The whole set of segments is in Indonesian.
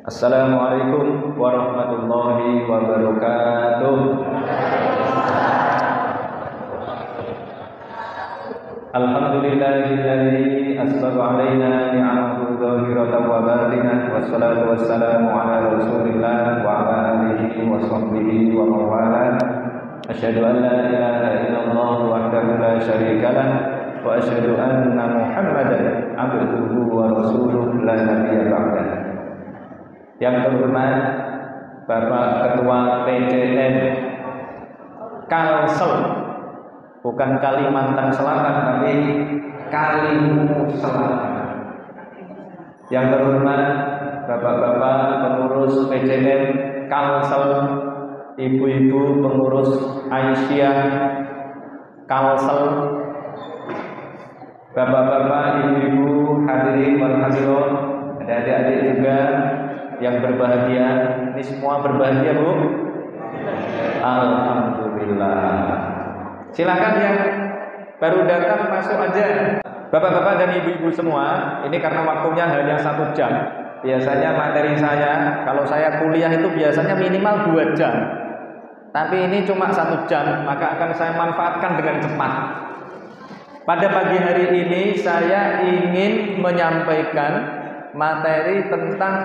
Assalamualaikum warahmatullahi wabarakatuh. Alhamdulillahilladzi asbagha alaina ni'amahu dhahiratan wa batinah, wassalatu wassalamu ala rasulillah wa ala alihi wa sahbihi wa mawalah. Asyhadu an la ilaha illallah wahdahu la syarika lah wa asyhadu anna Muhammadan abduhu wa rasuluhu la nabiyya ba'dah. Yang terhormat Bapak Ketua PJN Kalsel, bukan Kalimantan Selatan tapi Kalimantan Selatan. Yang terhormat Bapak-bapak pengurus PJN Kalsel, ibu-ibu pengurus Aisyah Kalsel, bapak-bapak, ibu-ibu, hadirin wal hadirat, ada adik-adik juga yang berbahagia. Ini semua berbahagia, Bu? Alhamdulillah. Silakan yang baru datang masuk aja. Bapak-bapak dan ibu-ibu semua, ini karena waktunya hanya 1 jam. Biasanya materi saya, kalau saya kuliah itu biasanya minimal 2 jam. Tapi ini cuma 1 jam, maka akan saya manfaatkan dengan cepat. Pada pagi hari ini saya ingin menyampaikan materi tentang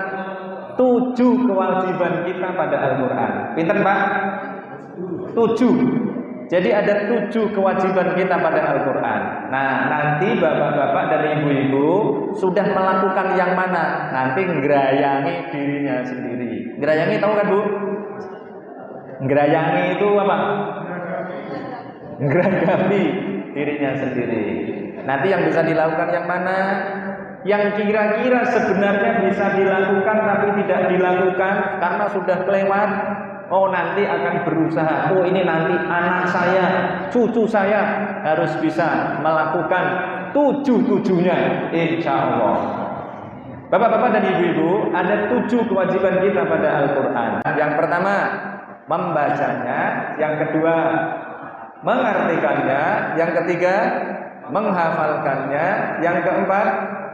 7 kewajiban kita pada Al-Quran. Pinter, Pak? 7. Jadi ada 7 kewajiban kita pada Al-Quran. Nah, nanti bapak-bapak dan ibu-ibu sudah melakukan yang mana? Nanti ngerayangi dirinya sendiri. Ngerayangi tahu kan, Bu? Ngerayangi itu apa? Ngeragapi dirinya sendiri. Nanti yang bisa dilakukan yang mana? Yang kira-kira sebenarnya bisa dilakukan tapi tidak dilakukan karena sudah kelewat. Oh, nanti akan berusaha. Oh, ini nanti anak saya, cucu saya harus bisa melakukan 7-7-nya, insya Allah. Bapak-bapak dan ibu-ibu, ada 7 kewajiban kita pada Al-Quran. Yang pertama, membacanya. Yang kedua, mengartikannya. Yang ketiga, menghafalkannya. Yang keempat,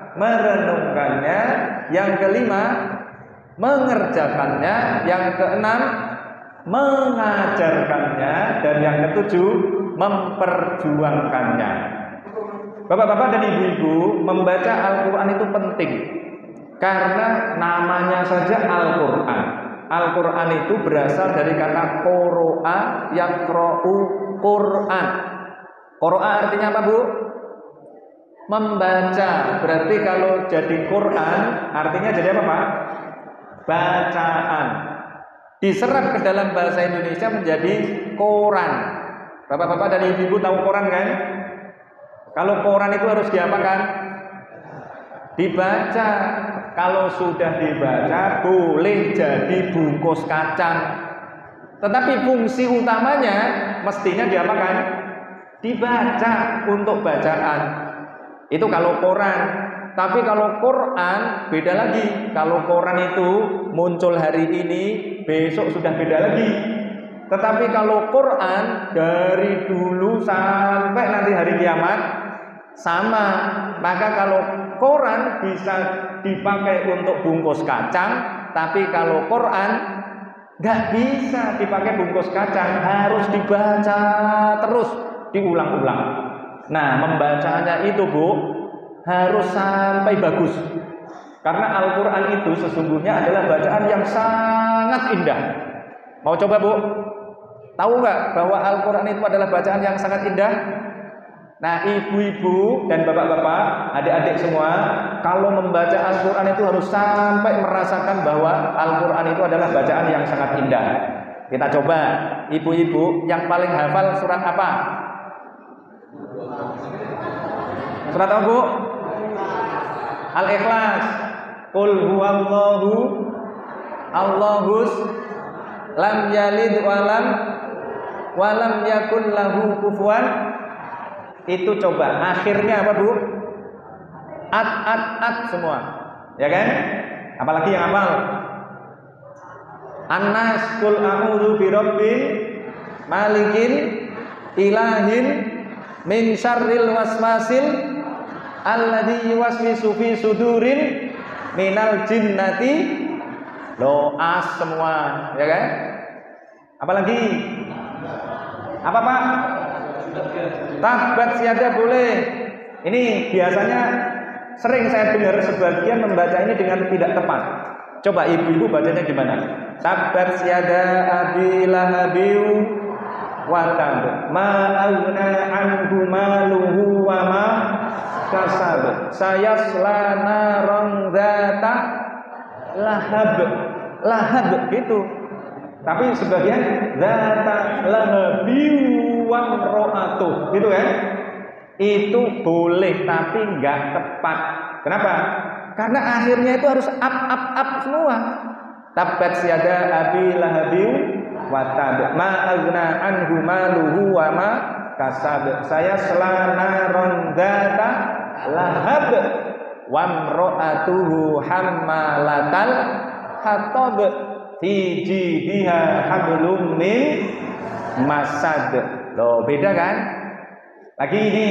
merenungkannya. Yang kelima, mengerjakannya. Yang keenam, mengajarkannya. Dan yang ketujuh, memperjuangkannya. Bapak-bapak dan ibu-ibu, membaca Al-Quran itu penting karena namanya saja Al-Quran. Al-Quran itu berasal dari kata qoro'a yaqra'u Quran. Qoro'a artinya apa, Bu? Membaca. Berarti kalau jadi Quran artinya jadi apa, Pak? Bacaan. Diserap ke dalam bahasa Indonesia menjadi koran. Bapak-bapak dan ibu-ibu tahu koran kan? Kalau koran itu harus diapakan? Dibaca. Kalau sudah dibaca boleh jadi bungkus kacang. Tetapi fungsi utamanya mestinya diapakan? Dibaca untuk bacaan. Itu kalau koran. Tapi kalau Quran beda lagi. Kalau Quran itu muncul hari ini, besok sudah beda lagi. Tetapi kalau Quran dari dulu sampai nanti hari kiamat sama. Maka kalau Quran bisa dipakai untuk bungkus kacang, tapi kalau Quran nggak bisa dipakai bungkus kacang, harus dibaca terus, diulang-ulang. Nah, membacanya itu, Bu, harus sampai bagus. Karena Al-Quran itu sesungguhnya adalah bacaan yang sangat indah. Mau coba, Bu? Tahu nggak bahwa Al-Quran itu adalah bacaan yang sangat indah? Nah, ibu-ibu dan bapak-bapak, adik-adik semua, kalau membaca Al-Quran itu harus sampai merasakan bahwa Al-Quran itu adalah bacaan yang sangat indah. Kita coba, ibu-ibu yang paling hafal surat apa? Surat apa, Bu? Al-Ikhlas. Qul huwallahu Allahus lam yalid walam yakul lahu kufuwan. Itu coba akhirnya apa, Bu? At semua. Ya kan? Apalagi yang hafal? An-Nas, qul a'udzu birabbil malikin ilahin min syarril waswasil alladzi yuwaswisu fi sudurin minal jinnati As semua, ya kan? Apalagi? Apa Pak? Tabat siada boleh. Ini biasanya sering saya dengar sebagian membaca ini dengan tidak tepat. Coba ibu-ibu bacanya gimana? Tabat siada abi lahabiu wa tab ma aghna anhu maluhu wa ma kasab sayasla naran dzata lahab gitu. Tapi sebagian dzata lahabiu wa ro'atuh gitu kan? Itu boleh tapi nggak tepat. Kenapa? Karena akhirnya itu harus up semua. Tabat siada abi lahabiu wa tab ma aghna anhu maluhu wa ma kasab saya selana rondzata lahab wa imra'atuhu hammalatal hatab fi jidiha hablum min masad. Loh, beda kan? Lagi ini,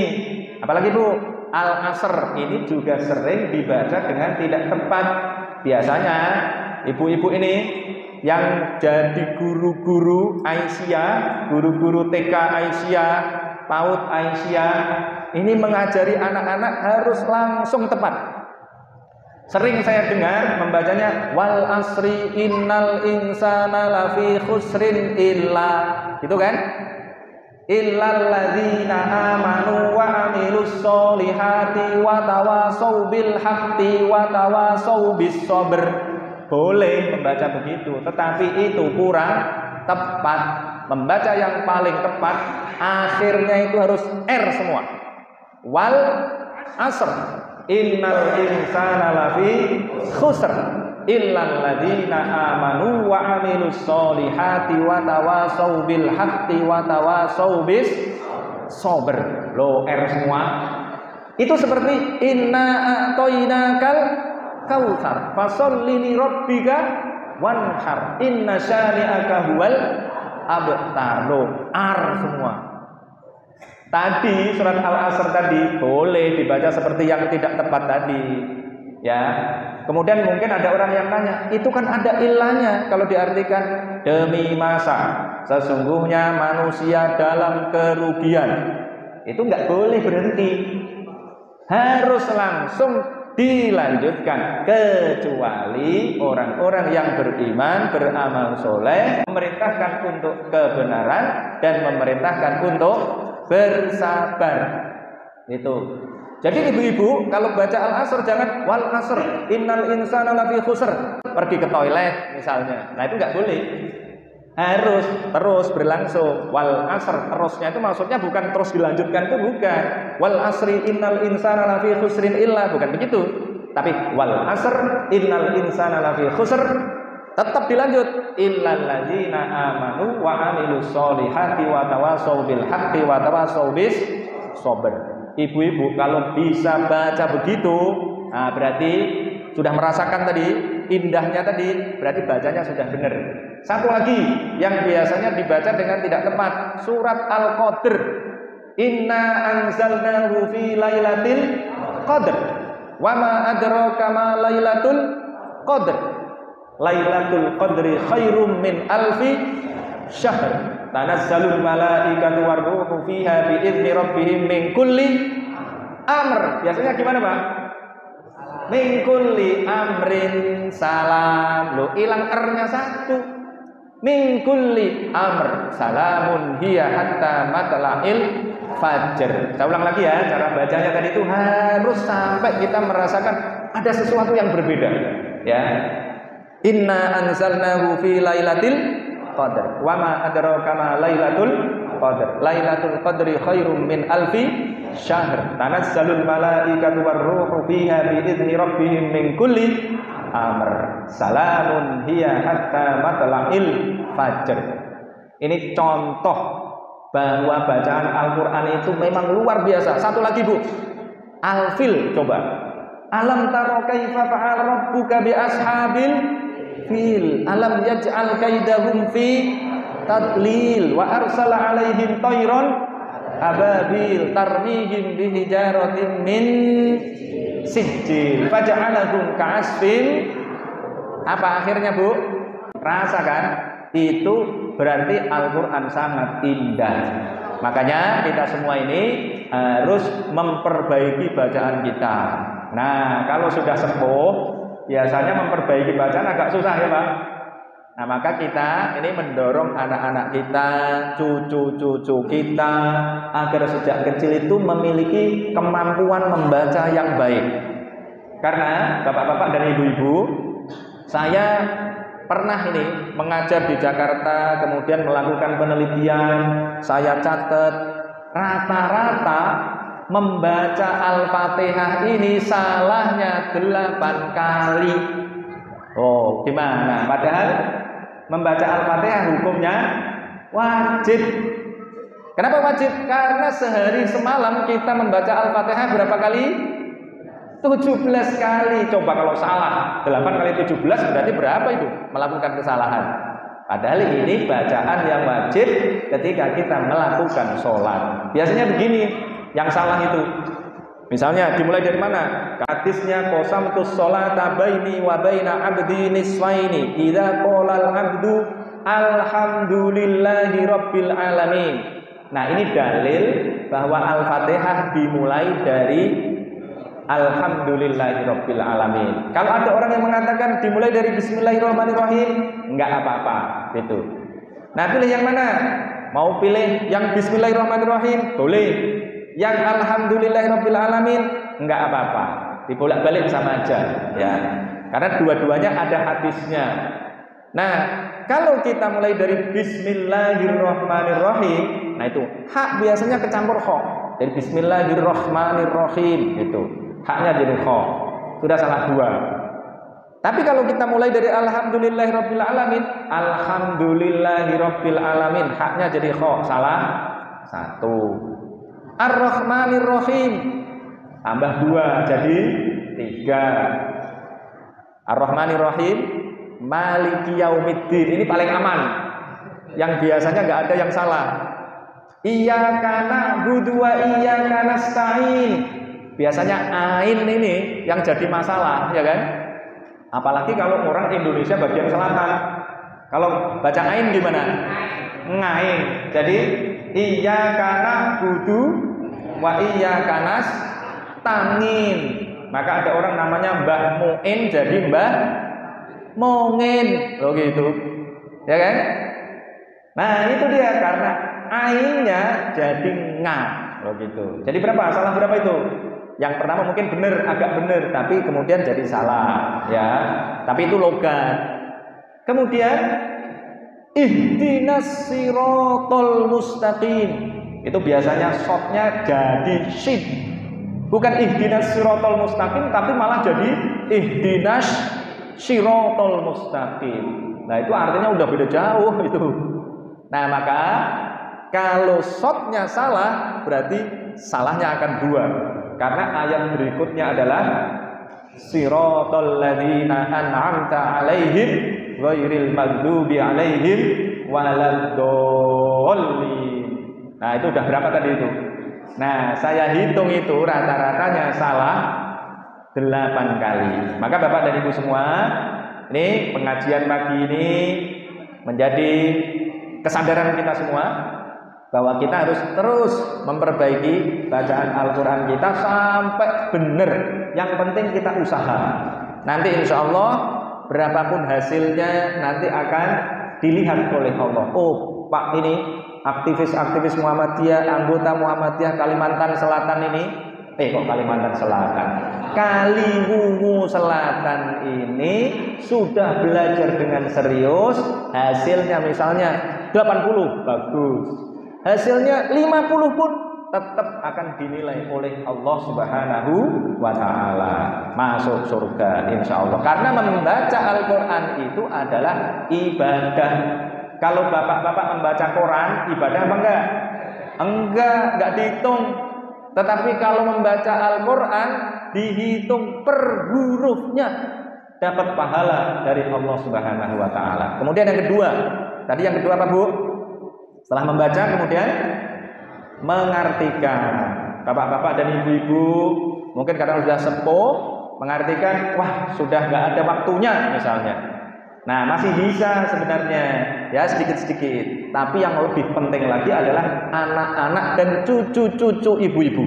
apalagi Bu? Al-Asr ini juga sering dibaca dengan tidak tepat. Biasanya ibu-ibu ini yang jadi guru-guru Aisyah, guru-guru TK Aisyah, PAUD Aisyah, ini mengajari anak-anak harus langsung tepat. Sering saya dengar membacanya wal asri innal insana lafi khusrin illa, gitu kan? Illal ladzina amanu wa amilus solihati wa tawasau bil haqqi wa tawasau bis sabr. Boleh membaca begitu, tetapi itu kurang tepat. Membaca yang paling tepat akhirnya itu harus semua. Wal asr innal insana lafi khusr illal ladzina amanu wa amilus solihati wa tawasau bil haqqi wa tawasau bis sabr. Lo semua. Itu seperti inna a'tainakal kautsar fasholli li rabbika wanhar inna syani'aka huwal abtar. Lo semua. Tadi surat Al-Asr tadi boleh dibaca seperti yang tidak tepat tadi, ya. Kemudian mungkin ada orang yang nanya, itu kan ada ilahnya kalau diartikan demi masa sesungguhnya manusia dalam kerugian. Itu nggak boleh berhenti, harus langsung dilanjutkan, kecuali orang-orang yang beriman, beramal soleh, memerintahkan untuk kebenaran dan memerintahkan untuk bersabar. Itu. Jadi ibu-ibu kalau baca Al-Asr jangan wal asr innal insana lafi khusr, pergi ke toilet misalnya. Nah itu nggak boleh. Harus terus berlangsung. Wal asr terusnya itu maksudnya bukan terus dilanjutkan, itu bukan. Wal asri innal insana lafi khusrin illa, bukan begitu. Tapi wal asr innal insana lafi khusr tetap dilanjut illal ladzina amanu wa amilus solihati wa tawasau bil haqqi wa tawasau bis sabr. Ibu-ibu kalau bisa baca begitu, nah berarti sudah merasakan tadi indahnya tadi, berarti bacanya sudah benar. Satu lagi yang biasanya dibaca dengan tidak tepat, surat Al-Qadr. Inna anzalnahu fi lailatul qadr. Wa ma adraka ma lailatul qadr. Lailatul qadri khairum min alfi syahr. Tanazzalul malaikatu warruhu fiha bi'izni rabbihim min kulli amr. Biasanya gimana Pak? Min kulli amrin salam. Loh, hilang R-nya satu. Min kulli amr salamun hiya hatta matla'il fajr. Saya ulang lagi ya, cara bacanya tadi itu harus sampai kita merasakan ada sesuatu yang berbeda, ya. Inna anzalnahu fi lailatul qadr. Wa ma adraka ma lailatul qadr. Lailatul qadri khairum min alfi syahr. Tanazzalul malaikatu warruhu fiha bi'izni rabbihim min kulli amr. Salamun hiya hatta matla'il fajr. Ini contoh bahwa bacaan Al-Qur'an itu memang luar biasa. Satu lagi Bu, Al-Fil coba. Alam taro kaifa fa'al rabbuka bi ashabil fil alam yaj'al kaidahum fi tadlil wa arsala alaihim tayran ababil tarmihim bihijaratin min sijil faja'alahum ka'asfin Apa akhirnya, Bu? Rasa kan? Itu berarti Al-Quran sangat indah. Makanya kita semua ini harus memperbaiki bacaan kita. Nah, kalau sudah sepuh, biasanya memperbaiki bacaan agak susah ya Pak. Nah, maka kita ini mendorong anak-anak kita, cucu-cucu kita, agar sejak kecil itu memiliki kemampuan membaca yang baik. Karena bapak-bapak dan ibu-ibu, saya pernah ini mengajar di Jakarta, kemudian melakukan penelitian, saya catat rata-rata membaca Al-Fatihah ini salahnya 8 kali. Oh, gimana? Padahal membaca Al-Fatihah hukumnya wajib. Kenapa wajib? Karena sehari semalam kita membaca Al-Fatihah berapa kali? 17 kali. Coba kalau salah 8 kali 17 berarti berapa itu? Melakukan kesalahan. Padahal ini bacaan yang wajib ketika kita melakukan sholat. Biasanya begini, yang salah itu. Misalnya dimulai dari mana? Hadisnya qasamtus sholata baini wa baina abdi nisfaini idza qala al-abdu alhamdulillahi rabbil alamin. Nah, ini dalil bahwa Al-Fatihah dimulai dari Alhamdulillahirabbil alamin. Kalau ada orang yang mengatakan dimulai dari Bismillahirrahmanirrahim, enggak apa-apa, gitu. Nah, pilih yang mana? Mau pilih yang Bismillahirrahmanirrahim? Boleh. Yang Alhamdulillahirabbil alamin? Enggak apa-apa. Dibolak-balik sama aja, ya. Karena dua-duanya ada hadisnya. Nah, kalau kita mulai dari Bismillahirrahmanirrahim, nah itu hak biasanya kecampur kha. Dari Bismillahirrahmanirrahim gitu. Haknya jadi kha. Sudah salah dua. Tapi kalau kita mulai dari Alhamdulillahirabbil alamin, Alhamdulillahirabbil alamin, haknya jadi kha. Salah satu. Ar-Rahmanirrahim, tambah dua jadi 3. Ar-Rahmanirrahim, Maliki Yaumiddin. Ini paling aman. Yang biasanya nggak ada yang salah. Iyyaka na'budu wa iyyaka nasta'in. Biasanya ain ini yang jadi masalah, ya kan? Apalagi kalau orang Indonesia bagian selatan. Kalau baca ain gimana? Ngain. Jadi iyyaka na'budu wa iyyaka nasta'in. Maka ada orang namanya Mbah Muin jadi Mbah Mongin. Loh gitu. Ya kan? Nah, itu dia karena ainnya jadi nga. Loh gitu. Jadi berapa? Salah berapa itu? Yang pertama mungkin benar, agak benar, tapi kemudian jadi salah, ya. Tapi itu logat. Kemudian ihdinas siratal mustaqim. Itu biasanya shotnya jadi shin. Bukan ihdinas siratal mustaqim, tapi malah jadi ihdinas siratal mustaqim. Nah, itu artinya udah beda jauh itu. Nah, maka kalau shotnya salah, berarti salahnya akan dua. Karena ayat berikutnya adalah siratal ladzina an'amta 'alaihim ghairil maghdubi 'alaihim waladdallin. Nah, itu udah berapa tadi itu? Nah, saya hitung itu rata-ratanya salah 8 kali. Maka Bapak dan Ibu semua, ini pengajian pagi ini menjadi kesadaran kita semua bahwa kita harus terus memperbaiki bacaan Al-Quran kita sampai benar. Yang penting kita usaha. Nanti insya Allah berapapun hasilnya nanti akan dilihat oleh Allah. Oh Pak, ini aktivis-aktivis Muhammadiyah, anggota Muhammadiyah Kalimantan Selatan ini, kok Kalimantan Selatan? Kaliwungu Selatan ini sudah belajar dengan serius. Hasilnya misalnya 80, bagus. Hasilnya 50 pun tetap akan dinilai oleh Allah Subhanahu wa ta'ala, masuk surga insya Allah. Karena membaca Al-Quran itu adalah ibadah. Kalau bapak-bapak membaca Quran, ibadah apa enggak? Enggak dihitung. Tetapi kalau membaca Al-Quran dihitung per hurufnya, dapat pahala dari Allah Subhanahu wa ta'ala. Kemudian yang kedua, tadi yang kedua apa Bu? Setelah membaca kemudian mengartikan. Bapak-bapak dan ibu-ibu mungkin karena sudah sepuh mengartikan, wah sudah nggak ada waktunya misalnya. Nah, masih bisa sebenarnya, ya sedikit-sedikit. Tapi yang lebih penting lagi adalah anak-anak dan cucu-cucu ibu-ibu.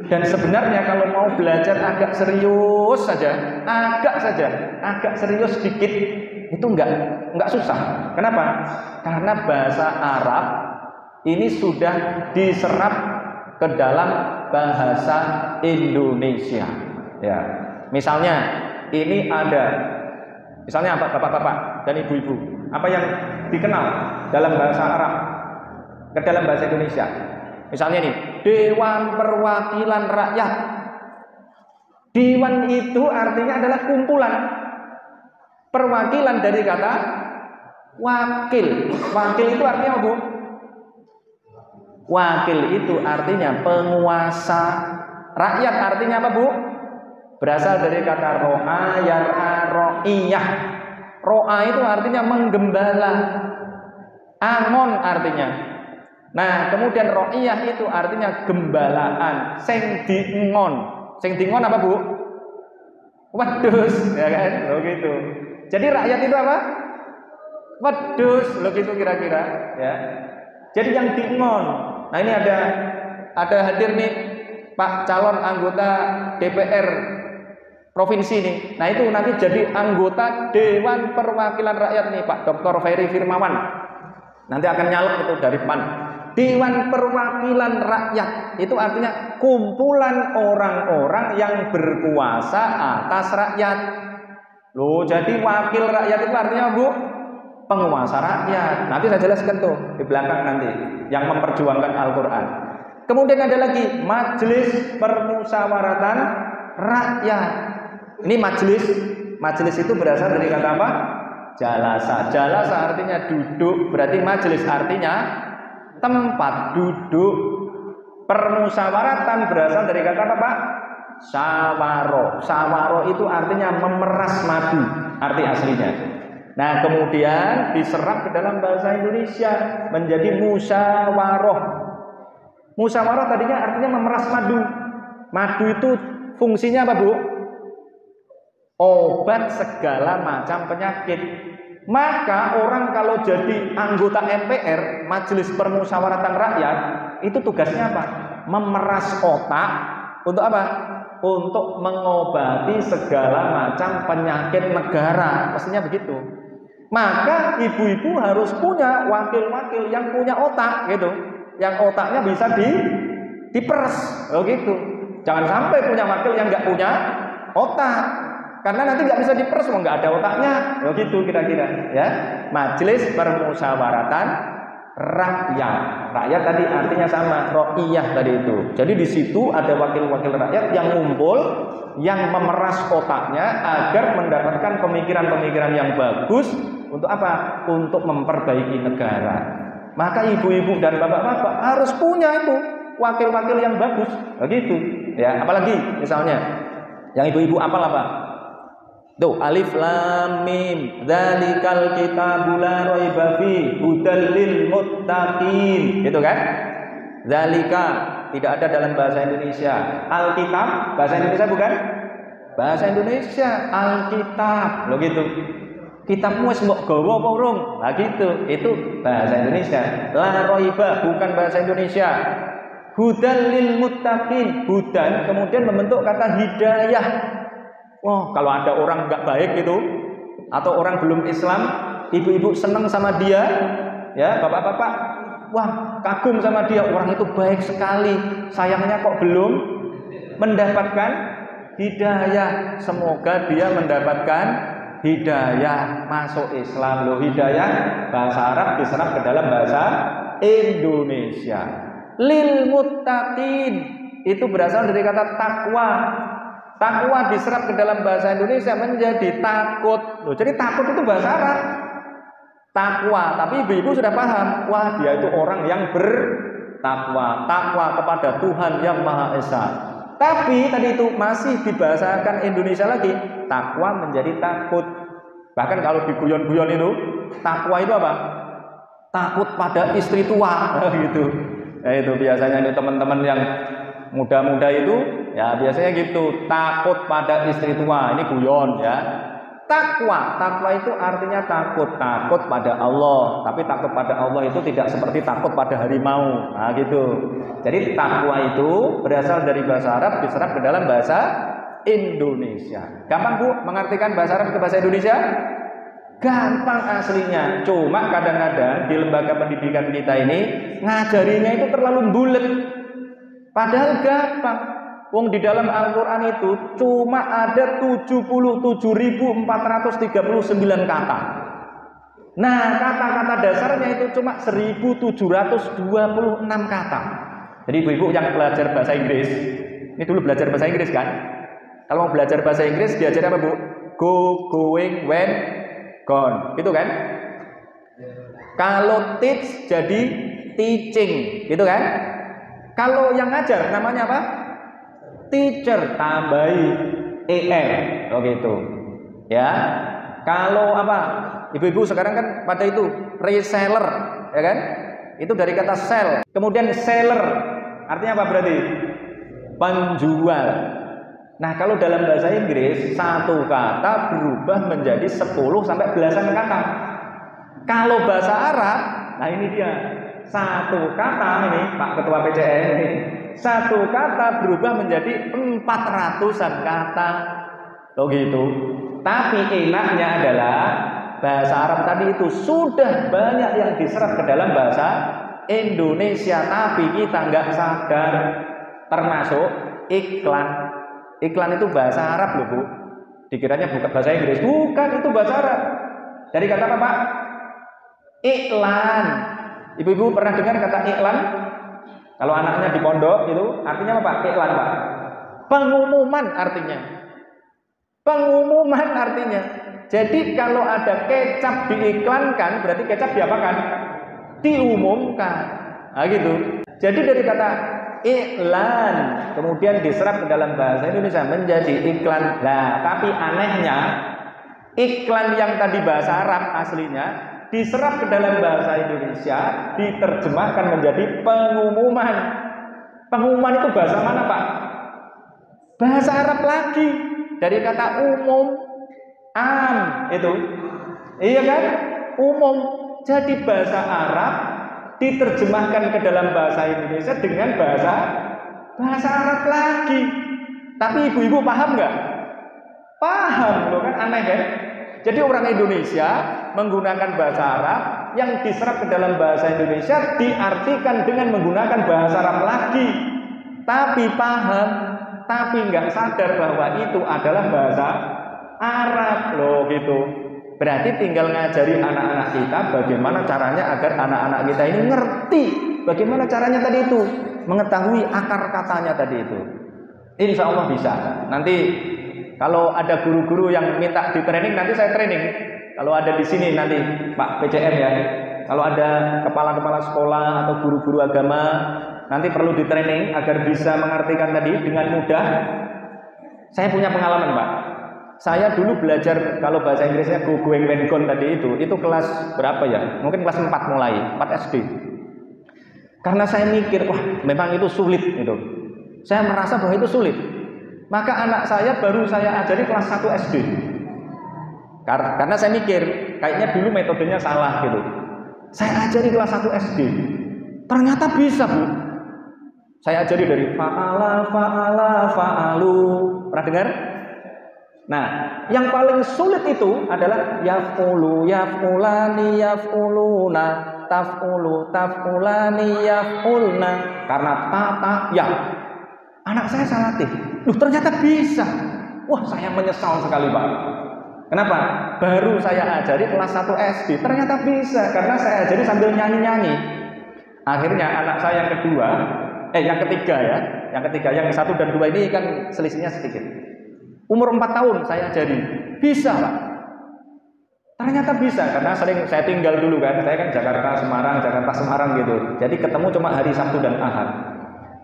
Dan sebenarnya kalau mau belajar agak serius saja, agak serius sedikit, itu enggak susah. Kenapa? Karena bahasa Arab ini sudah diserap ke dalam bahasa Indonesia. Ya, misalnya ini ada, misalnya bapak-bapak dan ibu-ibu, apa yang dikenal dalam bahasa Arab ke dalam bahasa Indonesia? Misalnya nih, Dewan Perwakilan Rakyat. Dewan itu artinya adalah kumpulan. Perwakilan dari kata wakil. Wakil itu artinya apa, Bu? Wakil itu artinya penguasa. Rakyat artinya apa, Bu? Berasal dari kata ro'a, yar'a, ro'iyah. Ro'a itu artinya menggembala. Angon artinya. Nah, kemudian ro'iyah itu artinya gembalaan. Sing diingon. Sing diingon apa, Bu? Wedhus, ya kan? Loh gitu. Jadi rakyat itu apa? Wedhus, loh gitu kira-kira, ya. Jadi yang diingon. Nah, ini ada hadir nih Pak calon anggota DPR provinsi nih. Nah, itu nanti jadi anggota Dewan Perwakilan Rakyat nih Pak Dr. Ferry Firmawan. Nanti akan nyalek itu dari PAN. Dewan Perwakilan Rakyat itu artinya kumpulan orang-orang yang berkuasa atas rakyat. Loh, jadi wakil rakyat itu artinya, Bu? Penguasa rakyat. Nanti saya jelaskan tuh di belakang nanti yang memperjuangkan Al-Qur'an. Kemudian ada lagi Majelis Permusyawaratan Rakyat. Ini majelis itu berasal dari kata apa? Jalasa. Jalasa artinya duduk, berarti majelis artinya tempat duduk. Permusyawaratan berasal dari kata apa, Pak? Sawaro. Sawaro itu artinya memeras madu, arti aslinya. Nah, kemudian diserap ke dalam bahasa Indonesia menjadi musyawarah. Musyawarah tadinya artinya memeras madu. Madu itu fungsinya apa, Bu? Obat segala macam penyakit. Maka orang kalau jadi anggota MPR, Majelis Permusyawaratan Rakyat, itu tugasnya apa? Memeras otak untuk apa? Untuk mengobati segala macam penyakit negara. Pastinya begitu. Maka ibu-ibu harus punya wakil-wakil yang punya otak gitu. Yang otaknya bisa diperes, oh gitu. Jangan sampai punya wakil yang nggak punya otak. Karena nanti nggak bisa diperes, nggak ada otaknya, oh gitu kira-kira, ya. Majelis Permusyawaratan Rakyat. Rakyat tadi artinya sama, ro'iyah tadi itu. Jadi di situ ada wakil-wakil rakyat yang ngumpul, yang memeras otaknya agar mendapatkan pemikiran-pemikiran yang bagus untuk apa? Untuk memperbaiki negara. Maka ibu-ibu dan bapak-bapak harus punya itu wakil-wakil yang bagus, begitu. Ya, apalagi misalnya yang ibu-ibu apal apa? Tuh, alif lam mim, dzalikal kitabul la raiba fi hudal lil muttaqin. Gitu kan? Dzalika tidak ada dalam bahasa Indonesia. Alkitab bahasa Indonesia bukan? Bahasa Indonesia Alkitab. Loh gitu. Kitabmu wis mbok gawa apa urung? Nah gitu. Itu bahasa Indonesia. La raiba bukan bahasa Indonesia. Hudal lil muttaqin. Hudan kemudian membentuk kata hidayah. Wah, kalau ada orang nggak baik gitu, atau orang belum Islam, ibu-ibu senang sama dia, ya bapak-bapak, wah kagum sama dia, orang itu baik sekali, sayangnya kok belum mendapatkan hidayah. Semoga dia mendapatkan hidayah masuk Islam. Loh, hidayah bahasa Arab diserap ke dalam bahasa Indonesia. Lil muttaqin itu berasal dari kata takwa. Takwa diserap ke dalam bahasa Indonesia menjadi takut. Loh, jadi takut itu bahasa Arab. Takwa, tapi ibu-ibu sudah paham. Wah, dia itu orang yang bertakwa. Takwa kepada Tuhan yang Maha Esa. Tapi tadi itu masih dibahasakan Indonesia lagi. Takwa menjadi takut. Bahkan kalau diguyon-guyon itu, takwa itu apa? Takut pada istri tua. Gitu. Ya, itu biasanya ini teman-teman yang muda-muda itu ya biasanya gitu, takut pada istri tua. Ini guyon ya. takwa. Takwa itu artinya takut pada Allah. Tapi takut pada Allah itu tidak seperti takut pada harimau. Nah, gitu. Jadi takwa itu berasal dari bahasa Arab, diserap ke dalam bahasa Indonesia. Gampang Bu mengartikan bahasa Arab ke bahasa Indonesia? Gampang aslinya. Cuma kadang-kadang di lembaga pendidikan kita ini ngajarinya itu terlalu bulet. Padahal gampang. Wong di dalam Al-Quran itu cuma ada 77.439 kata. Nah, kata-kata dasarnya itu cuma 1.726 kata. Jadi ibu-ibu yang belajar bahasa Inggris, ini dulu belajar bahasa Inggris kan? Kalau mau belajar bahasa Inggris diajar apa Bu? Go, going, when, gone, gitu kan? Kalau teach jadi teaching, gitu kan? Kalau yang ngajar namanya apa? Teacher, tambahi er, oh gitu. Ya. Kalau apa? Ibu-ibu sekarang kan pada itu reseller, ya kan? Itu dari kata sell. Kemudian seller, artinya apa berarti? Penjual. Nah, kalau dalam bahasa Inggris satu kata berubah menjadi 10 sampai belasan kata. Kalau bahasa Arab, nah ini dia. Satu kata ini, Pak Ketua PCN ini, satu kata berubah menjadi 400-an kata. Loh gitu. Tapi enaknya adalah bahasa Arab tadi itu sudah banyak yang diserap ke dalam bahasa Indonesia, tapi kita nggak sadar. Termasuk iklan. Iklan itu bahasa Arab loh Bu. Dikiranya bukan bahasa Inggris. Bukan, itu bahasa Arab. Dari kata apa Pak? Iklan. Ibu-ibu pernah dengar kata iklan? Kalau anaknya di pondok itu artinya apa Pak? Iklan Pak. Pengumuman artinya. Pengumuman artinya. Jadi kalau ada kecap diiklankan, berarti kecap diapakan? Diumumkan. Nah gitu. Jadi dari kata iklan kemudian diserap ke dalam bahasa Indonesia menjadi iklan. Nah, tapi anehnya iklan yang tadi bahasa Arab aslinya diserap ke dalam bahasa Indonesia, diterjemahkan menjadi pengumuman. Pengumuman itu bahasa mana Pak? Bahasa Arab lagi. Dari kata umum, itu. Iya kan? Umum. Jadi bahasa Arab diterjemahkan ke dalam bahasa Indonesia dengan bahasa Arab lagi. Tapi ibu-ibu paham nggak? Paham loh kan, aneh kan? Jadi orang Indonesia menggunakan bahasa Arab yang diserap ke dalam bahasa Indonesia diartikan dengan menggunakan bahasa Arab lagi. Tapi paham, tapi nggak sadar bahwa itu adalah bahasa Arab loh gitu. Berarti tinggal ngajari anak-anak kita bagaimana caranya agar anak-anak kita ini ngerti bagaimana caranya tadi itu, mengetahui akar katanya tadi itu. Insya Allah bisa. Nanti kalau ada guru-guru yang minta di training, nanti saya training. Kalau ada di sini nanti Pak PCM ya. Kalau ada kepala-kepala sekolah atau guru-guru agama, nanti perlu di training agar bisa mengartikan tadi dengan mudah. Saya punya pengalaman Pak. Saya dulu belajar kalau bahasa Inggrisnya go going when gone tadi itu kelas berapa ya? Mungkin kelas 4 mulai, 4 SD. Karena saya mikir, wah memang itu sulit gitu. Saya merasa bahwa itu sulit. Maka anak saya baru saya ajari kelas 1 SD. Karena saya mikir, kayaknya dulu metodenya salah gitu. Saya ajari kelas 1 SD. Ternyata bisa Bu. Saya ajari dari fa'ala, fa'alu. Pernah dengar? Nah, yang paling sulit itu adalah yaf'ulu, yaf'ulani, yaf'uluna, taf'ulu, taf'ulani, yaf'ulna. Karena ya. Anak saya salah latih. Loh, ternyata bisa. Wah, saya menyesal sekali Pak. Kenapa? Baru saya ajari kelas 1 SD. Ternyata bisa, karena saya ajari sambil nyanyi-nyanyi. Akhirnya anak saya yang ketiga ya. Yang ketiga, yang 1 dan 2 ini kan selisihnya sedikit. Umur 4 tahun saya ajari. Bisa Pak. Ternyata bisa, karena sering saya tinggal dulu kan. Saya kan Jakarta Semarang gitu. Jadi ketemu cuma hari Sabtu dan Ahad.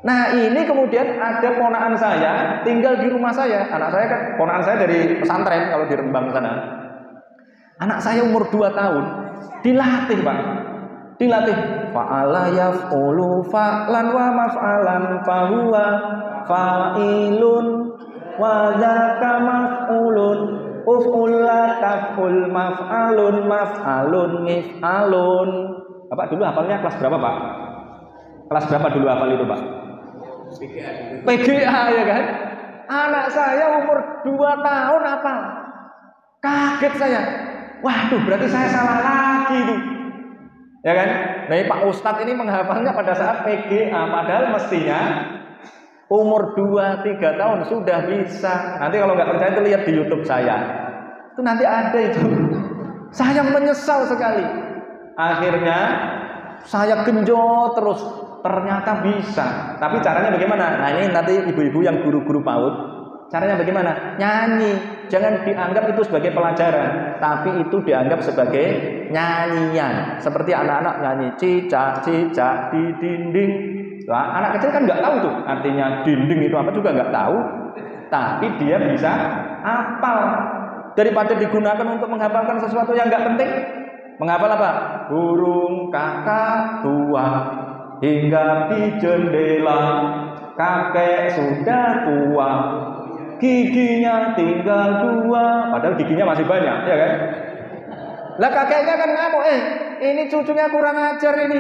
Nah ini kemudian ada ponakan saya tinggal di rumah saya. Anak saya kan, ponakan saya dari pesantren kalau di Rembang sana. Anak saya umur 2 tahun. Dilatih Pak. Dilatih. Fa'ala yaf'ulu fa'lan wa maf'alan fahuwa fa'ilun wa dzaka maf'ulun. uf'ula taf'ul maf'alun maf'alun mif'alun. Bapak dulu hafalnya kelas berapa, Pak? Kelas berapa dulu hafal itu, Pak? PGA ya kan? Anak saya umur 2 tahun hafal. Kaget saya. Waduh, berarti saya salah lagi itu. Ya kan? Nah, Pak Ustadz ini menghafalnya pada saat PGA, padahal mestinya umur 2-3 tahun sudah bisa. Nanti kalau nggak percaya itu lihat di YouTube saya. Itu nanti ada itu. Saya menyesal sekali. Akhirnya saya genjot terus. Ternyata bisa. Tapi caranya bagaimana? Nah, ini nanti ibu-ibu yang guru-guru PAUD, caranya bagaimana? Nyanyi. Jangan dianggap itu sebagai pelajaran, tapi itu dianggap sebagai nyanyian. Seperti anak-anak nyanyi cicak-cicak di dinding. Nah, anak kecil kan nggak tahu tuh artinya dinding itu apa, juga nggak tahu. Tapi dia bisa hafal. Daripada digunakan untuk menghafalkan sesuatu yang nggak penting, menghafal apa? Burung kakak tua hingga di jendela, kakek sudah tua, giginya tinggal 2. Padahal giginya masih banyak, ya kan? Lah kakeknya kan ngamuk, ini cucunya kurang ajar ini.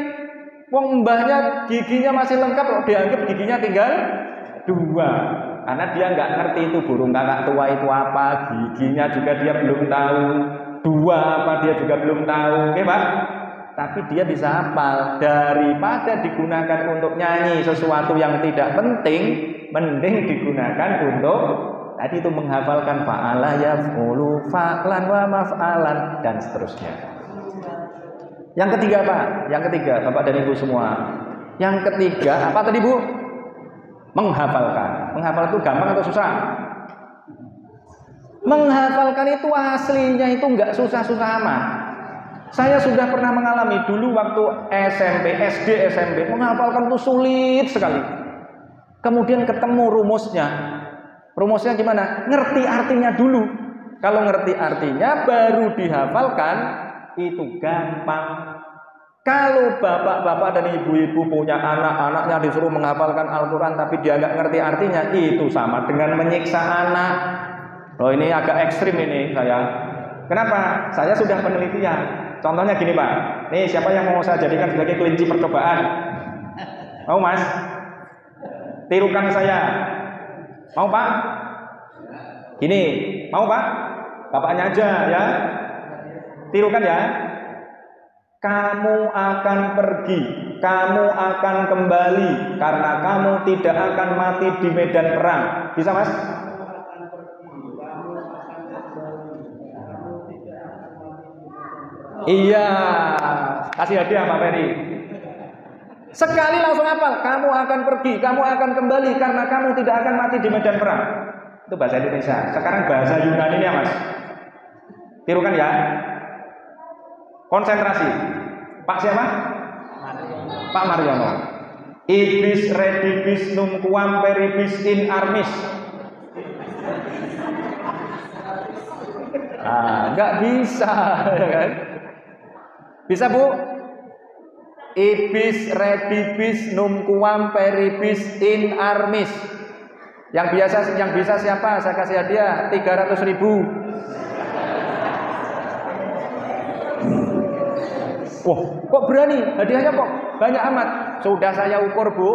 Wong mbahnya giginya masih lengkap kok dianggap giginya tinggal 2. Karena dia nggak ngerti itu burung kakak tua itu apa, giginya juga dia belum tahu, 2 apa dia juga belum tahu, oke Pak? Tapi dia bisa hafal. Daripada digunakan untuk nyanyi sesuatu yang tidak penting, mending digunakan untuk tadi itu menghafalkan fa'ala yaf'ulu fa'lan wa maf'alan dan seterusnya. Yang ketiga Pak, yang ketiga Bapak dan Ibu semua. Yang ketiga apa tadi Bu? Menghafalkan. Menghafal itu gampang atau susah? Menghafalkan itu aslinya itu enggak susah-susah amat. Saya sudah pernah mengalami dulu waktu SMP, SD, SMP, menghafalkan itu sulit sekali. Kemudian ketemu rumusnya. Rumusnya gimana? Ngerti artinya dulu. Kalau ngerti artinya baru dihafalkan, itu gampang. Kalau bapak-bapak dan ibu-ibu punya anak-anaknya disuruh menghafalkan Al-Quran tapi dia nggak ngerti artinya, itu sama dengan menyiksa anak. Loh, ini agak ekstrim ini saya. Kenapa? Saya sudah penelitian. Contohnya gini Pak, nih siapa yang mau saya jadikan sebagai kelinci percobaan? Mau Mas? Tirukan saya. Mau Pak? Gini, mau Pak? Bapaknya aja ya. Tirukan ya. Kamu akan pergi, kamu akan kembali, karena kamu tidak akan mati di medan perang. Bisa Mas? Iya, kasih hadiah Pak Ferry. Sekali langsung hafal, kamu akan pergi, kamu akan kembali karena kamu tidak akan mati di medan perang. Itu bahasa Indonesia. Sekarang bahasa Yunani ya Mas. Tirukan ya. Konsentrasi. Pak siapa? Pak Mariono. Ibis redibis num quam peribis in armis. Nggak bisa, ya kan? Bisa Bu? Ibis redibis num quam peribis in armis. Yang bisa siapa? Saya kasih hadiah 300.000. Wah, kok berani? Hadiahnya kok banyak amat. Sudah saya ukur Bu.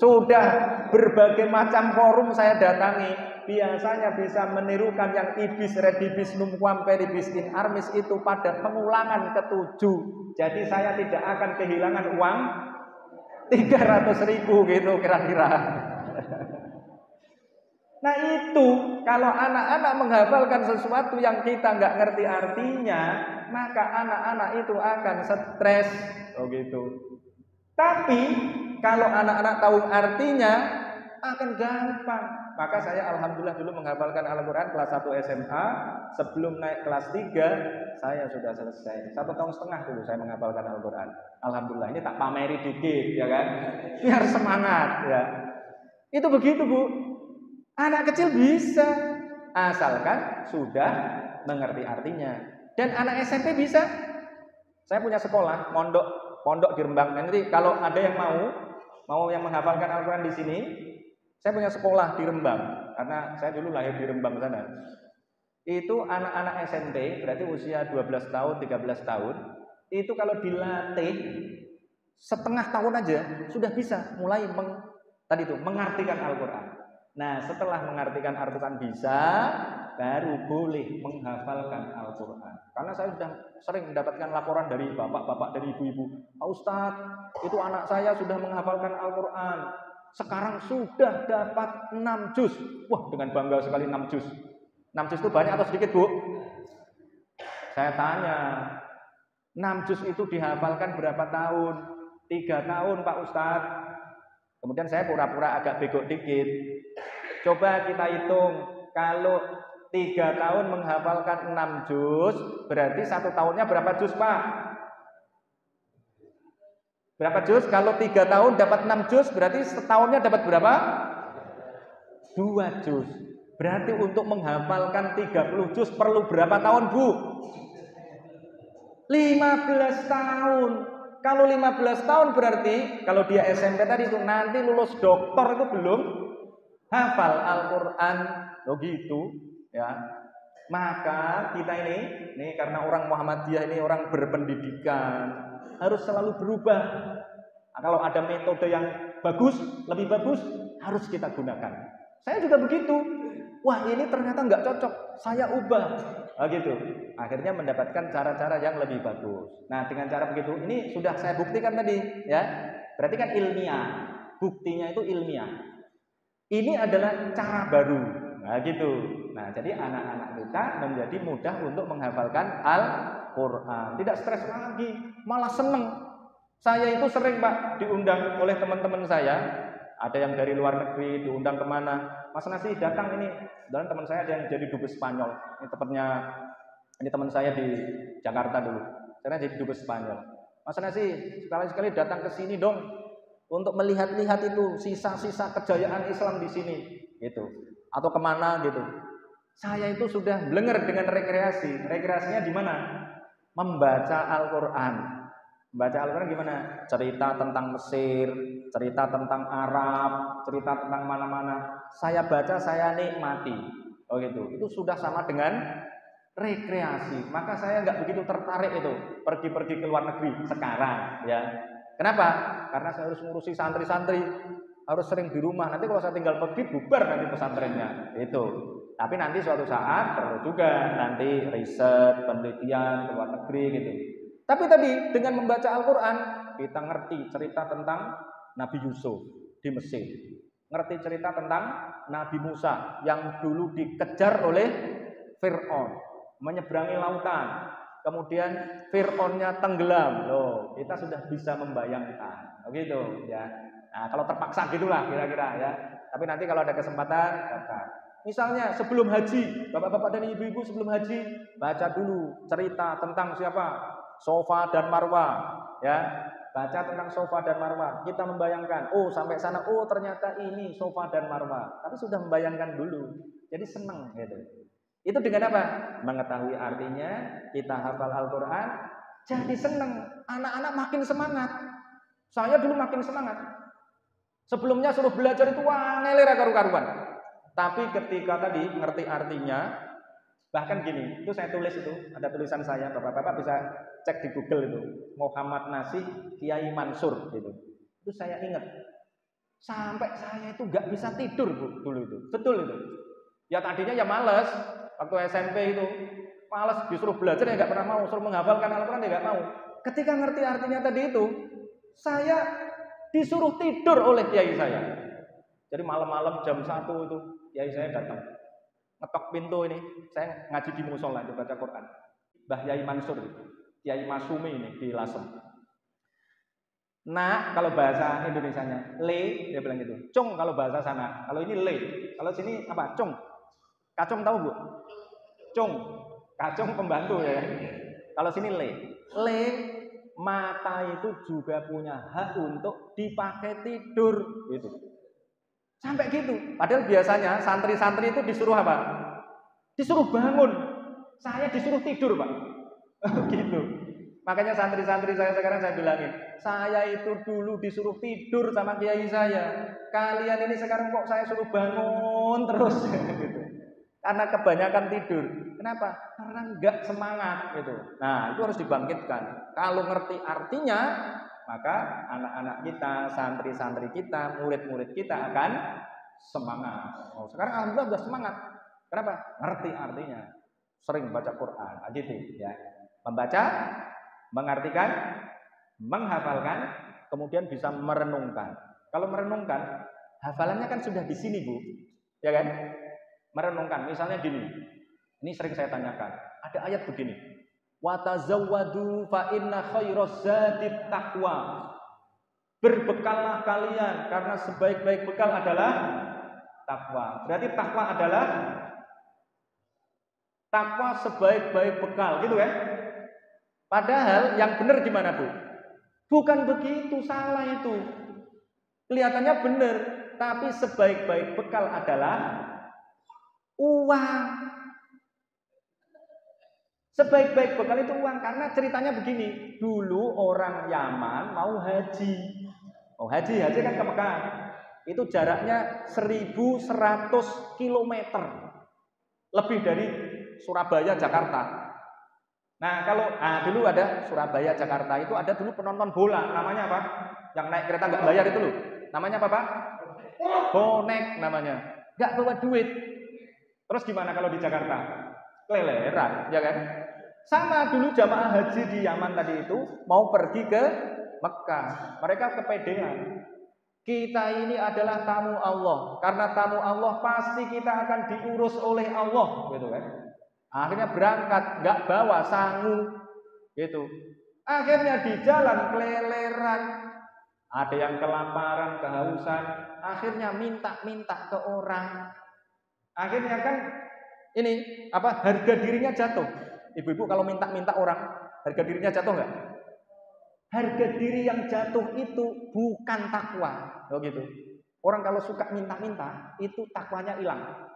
Sudah berbagai macam forum saya datangi. Biasanya bisa menirukan yang ibis redibis num quam peribis in armis itu pada pengulangan ke-7. Jadi saya tidak akan kehilangan uang 300.000 gitu kira-kira. Nah itu kalau anak-anak menghafalkan sesuatu yang kita nggak ngerti artinya, maka anak-anak itu akan stres. Oh gitu. Tapi kalau anak-anak tahu artinya akan gampang. Maka saya alhamdulillah dulu menghafalkan Al-Quran kelas 1 SMA. Sebelum naik kelas 3 saya sudah selesai. 1,5 tahun dulu saya menghafalkan Al-Quran. Alhamdulillah, ini tak pameri dikit ya kan, biar semangat ya. Itu begitu Bu. Anak kecil bisa asalkan sudah mengerti artinya. Dan anak SMP bisa. Saya punya sekolah pondok di Rembang. Nanti kalau ada yang mau yang menghafalkan Al-Quran di sini, saya punya sekolah di Rembang karena saya dulu lahir di Rembang sana. Itu anak-anak SMP, berarti usia 12 tahun, 13 tahun, itu kalau dilatih setengah tahun aja sudah bisa mulai mengartikan Al-Qur'an. Nah, setelah mengartikan Al-Qur'an bisa, baru boleh menghafalkan Al-Qur'an. Karena saya sudah sering mendapatkan laporan dari bapak-bapak, dari ibu-ibu, "Pak Ustadz, itu anak saya sudah menghafalkan Al-Qur'an. Sekarang sudah dapat 6 juz." Wah, dengan bangga sekali 6 juz. 6 juz itu banyak atau sedikit, Bu? Saya tanya, 6 juz itu dihafalkan berapa tahun? 3 tahun, Pak Ustadz. Kemudian saya pura-pura agak bego dikit. Coba kita hitung, kalau 3 tahun menghafalkan 6 juz, berarti 1 tahunnya berapa juz, Pak? Berapa juz? Kalau 3 tahun dapat 6 juz, berarti setahunnya dapat berapa? 2 juz. Berarti untuk menghafalkan 30 juz perlu berapa tahun, Bu? 15 tahun. Kalau 15 tahun berarti kalau dia SMP tadi itu nanti lulus doktor itu belum hafal Al-Qur'an. Loh gitu, ya. Maka kita ini karena orang Muhammadiyah ini orang berpendidikan, harus selalu berubah. Nah, kalau ada metode yang bagus, lebih bagus, harus kita gunakan. Saya juga begitu. Wah, ini ternyata nggak cocok, saya ubah. Nah, gitu. Akhirnya mendapatkan cara-cara yang lebih bagus. Nah, dengan cara begitu, ini sudah saya buktikan tadi, ya. Berarti kan ilmiah. Buktinya itu ilmiah. Ini adalah cara baru. Nah, gitu. Nah, jadi anak-anak kita menjadi mudah untuk menghafalkan Al-Qur'an. Tidak stres lagi, malah seneng. Saya itu sering, Pak, diundang oleh teman-teman saya. Ada yang dari luar negeri diundang kemana? Mas Nasi datang ini. Dan teman saya ada yang jadi dubes Spanyol. Ini teman saya di Jakarta dulu. Saya jadi dubes Spanyol. Mas Nasi sekali-sekali datang ke sini dong untuk melihat-lihat itu sisa-sisa kejayaan Islam di sini, gitu. Atau kemana gitu. Saya itu sudah blenger dengan rekreasi. Rekreasinya di mana? Membaca Al-Qur'an. Baca Al-Quran gimana? Cerita tentang Mesir, cerita tentang Arab, cerita tentang mana-mana. Saya baca, saya nikmati. Oh gitu. Itu sudah sama dengan rekreasi. Maka saya nggak begitu tertarik itu pergi-pergi ke luar negeri sekarang, ya. Kenapa? Karena saya harus ngurusi santri-santri, harus sering di rumah. Nanti kalau saya tinggal pergi, bubar nanti pesantrennya. Itu. Tapi nanti suatu saat perlu juga nanti riset, penelitian ke luar negeri gitu. Tapi tadi dengan membaca Al-Qur'an kita ngerti cerita tentang Nabi Yusuf di Mesir. Ngerti cerita tentang Nabi Musa yang dulu dikejar oleh Fir'aun, menyeberangi lautan. Kemudian Fir'aunnya tenggelam. Loh, kita sudah bisa membayangkan. Begitu, ya. Nah, kalau terpaksa gitulah kira-kira, ya. Tapi nanti kalau ada kesempatan, misalnya sebelum haji, bapak-bapak dan ibu-ibu sebelum haji baca dulu cerita tentang siapa? Sofa dan Marwah, ya. Baca tentang Sofa dan Marwah. Kita membayangkan, oh sampai sana, oh ternyata ini Sofa dan Marwah. Tapi sudah membayangkan dulu. Jadi senang gitu. Itu dengan apa? Mengetahui artinya, kita hafal Al-Qur'an, jadi senang. Anak-anak makin semangat. Saya dulu makin semangat. Sebelumnya suruh belajar itu wah ngeler karu-karuan. Tapi ketika tadi ngerti artinya, bahkan gini, itu saya tulis itu, ada tulisan saya, bapak-bapak bisa cek di Google itu, Muhammad Nasih Kiai Mansur gitu. Itu saya ingat. Sampai saya itu nggak bisa tidur, Bu, dulu itu. Betul itu. Ya tadinya ya males, waktu SMP itu males disuruh belajar ya nggak pernah mau, suruh menghafalkan Al-Qur'an ya nggak mau. Ketika ngerti artinya tadi itu, saya disuruh tidur oleh kiai saya. Jadi malam-malam jam 1 itu kiai saya datang. Ngetok pintu ini, saya ngaji di musola itu baca Quran. Mbah Yai Mansur itu, Kiai Masumi ini di Lasem. Nah, kalau bahasa Indonesianya, le, dia bilang gitu. Cung kalau bahasa sana, kalau ini le. Kalau sini apa? Cung. Kacung tahu, Bu? Cung. Kacung pembantu ya. Kalau sini le. Le, mata itu juga punya hak untuk dipakai tidur gitu. Sampai gitu. Padahal biasanya santri-santri itu disuruh apa? Disuruh bangun. Saya disuruh tidur, Pak. Gitu. Makanya santri-santri saya sekarang saya bilangin, saya itu dulu disuruh tidur sama kiai saya. Kalian ini sekarang kok saya suruh bangun terus gitu. Karena kebanyakan tidur. Kenapa? Karena nggak semangat gitu. Nah, itu harus dibangkitkan. Kalau ngerti artinya, maka anak-anak kita, santri-santri kita, murid-murid kita akan semangat. Oh, sekarang alhamdulillah sudah semangat. Kenapa? Ngerti artinya. Sering baca Quran, gitu ya. Membaca, mengartikan, menghafalkan, kemudian bisa merenungkan. Kalau merenungkan, hafalannya kan sudah di sini, Bu. Ya kan? Merenungkan, misalnya gini. Ini sering saya tanyakan. Ada ayat begini. Wa tazawwadu fa inna khairaz zadit taqwa. Berbekallah kalian karena sebaik-baik bekal adalah takwa. Berarti takwa adalah takwa sebaik-baik bekal, gitu kan? Padahal yang benar gimana, Bu? Bukan begitu, salah itu. Kelihatannya benar, tapi sebaik-baik bekal adalah uang. Sebaik-baik bekal itu uang, karena ceritanya begini. Dulu orang Yaman mau haji. Mau haji kan ke Mekah. Itu jaraknya 1100 km. Lebih dari Surabaya, Jakarta. Nah, dulu ada Surabaya, Jakarta, itu ada dulu penonton bola, namanya apa? Yang naik kereta nggak bayar itu loh. Namanya apa, Pak? Bonek namanya. Nggak bawa duit. Terus gimana kalau di Jakarta? Keleleran, ya kan? Sama dulu jamaah haji di Yaman tadi itu mau pergi ke Mekah. Mereka kepedean. Kita ini adalah tamu Allah. Karena tamu Allah pasti kita akan diurus oleh Allah, gitu kan? Akhirnya berangkat, nggak bawa sangu, gitu. Akhirnya di jalan keleleran, ada yang kelaparan, kehausan, akhirnya minta ke orang. Akhirnya kan harga dirinya jatuh. Ibu-ibu kalau minta orang, harga dirinya jatuh nggak? Harga diri yang jatuh itu bukan takwa, gitu. Orang kalau suka minta, itu takwanya hilang.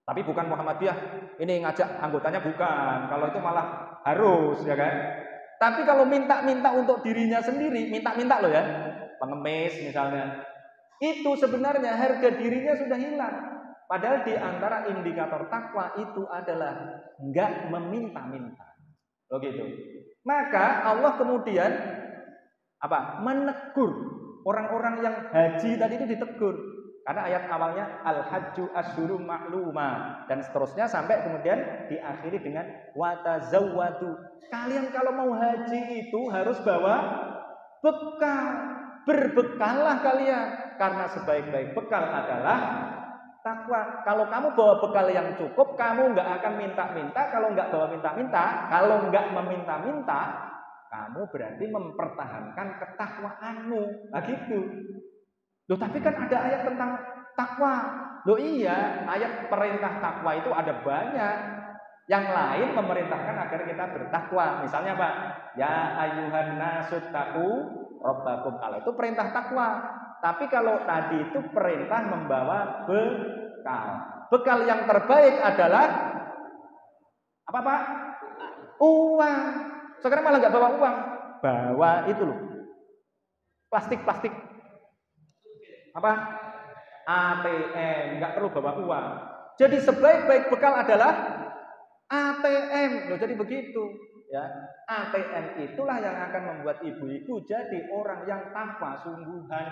Tapi bukan Muhammadiyah, ini ngajak anggotanya bukan. Kalau itu malah harus, ya kan? Tapi kalau minta untuk dirinya sendiri, minta loh ya, pengemis misalnya, itu sebenarnya harga dirinya sudah hilang. Padahal di antara indikator takwa itu adalah enggak meminta-minta. Begitu. Maka Allah kemudian menegur orang-orang yang haji tadi itu ditegur. Karena ayat awalnya al-hajju asyhurum ma'luma dan seterusnya sampai kemudian diakhiri dengan wa tazawwadu. Kalian kalau mau haji itu harus bawa bekal. Berbekallah kalian karena sebaik-baik bekal adalah takwa. Kalau kamu bawa bekal yang cukup, kamu nggak akan minta-minta. Kalau nggak bawa minta-minta, kalau nggak meminta-minta, kamu berarti mempertahankan ketakwaanmu. Nah gitu. Loh, tapi kan ada ayat tentang takwa. Loh iya, ayat perintah takwa itu ada banyak. Yang lain memerintahkan agar kita bertakwa. Misalnya Pak, ya ayyuhan nasut taqu rabbakum. Kalau itu perintah takwa. Tapi kalau tadi itu perintah membawa bekal. Bekal yang terbaik adalah apa, Pak? Uang. Sekarang malah nggak bawa uang. Bawa itu loh. Plastik. ATM, nggak perlu bawa uang. Jadi sebaik-baik bekal adalah ATM. Loh, jadi begitu, ya. ATM itulah yang akan membuat ibu-ibu jadi orang yang takwa sungguhan.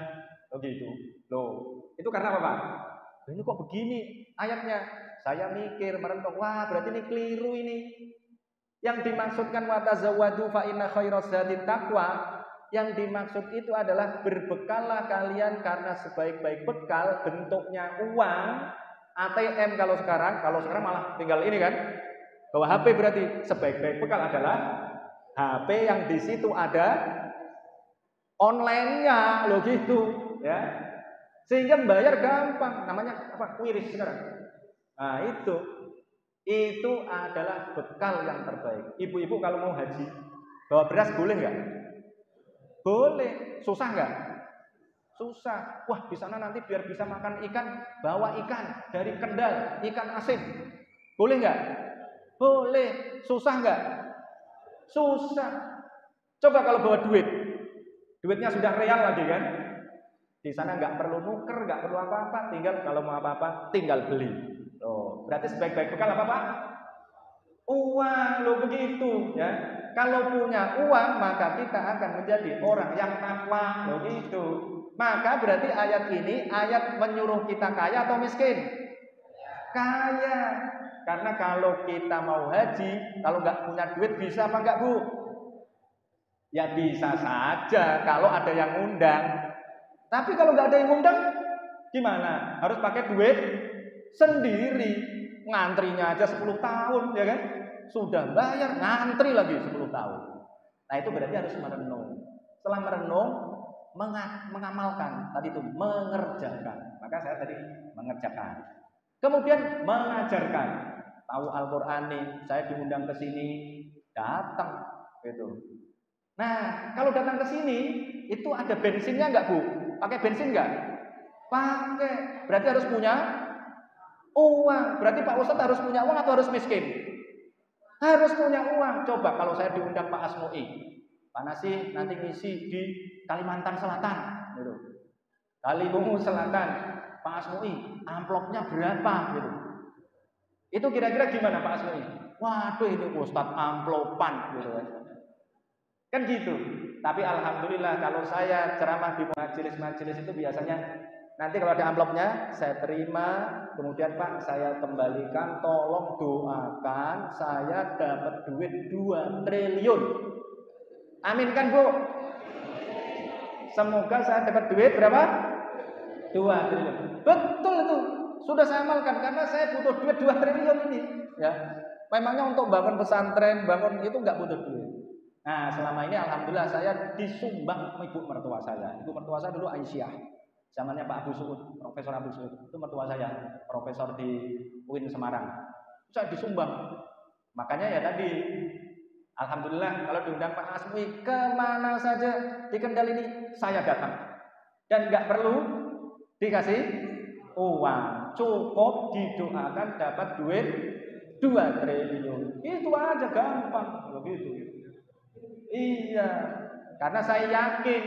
Begitu. Loh, itu karena apa, Pak? Ini kok begini ayatnya? Saya mikir, merenung, wah berarti ini keliru ini. Yang dimaksudkan wa tazawwadu fa inna khairaz zadit taqwa. Yang dimaksud itu adalah berbekallah kalian karena sebaik-baik bekal bentuknya uang. ATM kalau sekarang malah tinggal ini kan. Bawa HP berarti sebaik-baik bekal adalah HP yang di situ ada online-nya, loh gitu, ya. Sehingga bayar gampang, namanya QRIS sekarang. Nah, itu adalah bekal yang terbaik. Ibu-ibu kalau mau haji, bawa beras boleh nggak? Boleh. Susah nggak? Susah. Wah, di sana nanti biar bisa makan ikan, bawa ikan dari Kendal, ikan asin. Boleh nggak? Boleh. Susah nggak? Susah. Coba kalau bawa duitnya sudah real lagi kan? Di sana nggak perlu nuker, nggak perlu apa-apa, tinggal kalau mau apa-apa tinggal beli. Oh, Berarti sebaik-baik bekal apa Pak? Uang, loh begitu ya. Kalau punya uang maka kita akan menjadi orang yang takwa, loh gitu. Maka berarti ayat ini ayat menyuruh kita kaya atau miskin? Kaya. Karena kalau kita mau haji, kalau nggak punya duit bisa apa nggak Bu? Ya bisa saja kalau ada yang ngundang. Tapi kalau nggak ada yang ngundang, gimana? Harus pakai duit sendiri. Ngantrinya aja 10 tahun, ya kan? Sudah bayar, ngantri lagi 10 tahun. Nah itu berarti harus merenung. Setelah merenung, mengamalkan. Tadi itu mengerjakan. Maka saya tadi mengerjakan. Kemudian mengajarkan. Tahu Al-Quran nih, saya diundang ke sini, datang. Gitu. Nah, kalau datang ke sini, itu ada bensinnya nggak Bu? Pakai bensin nggak? Pakai. Berarti harus punya uang. Berarti Pak Ustadz harus punya uang atau harus miskin? Harus punya uang. Coba kalau saya diundang Pak Asmui, Pak Nasi nanti ngisi di Kalimantan Selatan, gitu. Kalimantan Selatan, Pak Asmui, amplopnya berapa, gitu. Itu kira-kira gimana Pak Asmui? Waduh ini Ustadz amplopan, gitu kan. Kan gitu. Tapi alhamdulillah kalau saya ceramah di majelis-majelis itu biasanya nanti kalau ada amplopnya saya terima, kemudian Pak saya kembalikan, tolong doakan saya dapat duit 2 triliun. Amin kan Bu? Semoga saya dapat duit berapa? 2 triliun. Betul itu. Sudah saya amalkan karena saya butuh duit 2 triliun ini, ya. Memangnya untuk bangun pesantren, bangun itu nggak butuh duit. Nah, selama ini alhamdulillah saya disumbang ibu mertua saya. Ibu mertua saya dulu Aisyah. Zamannya Pak Abu Suud, Profesor Abu Suud. Itu mertua saya, profesor di UIN Semarang. Saya disumbang. Makanya ya tadi, alhamdulillah kalau diundang Pak Asmi kemana saja di Kendal ini saya datang. Dan nggak perlu dikasih uang, cukup didoakan dapat duit 2 triliun. Itu aja gampang, begitu. Iya, karena saya yakin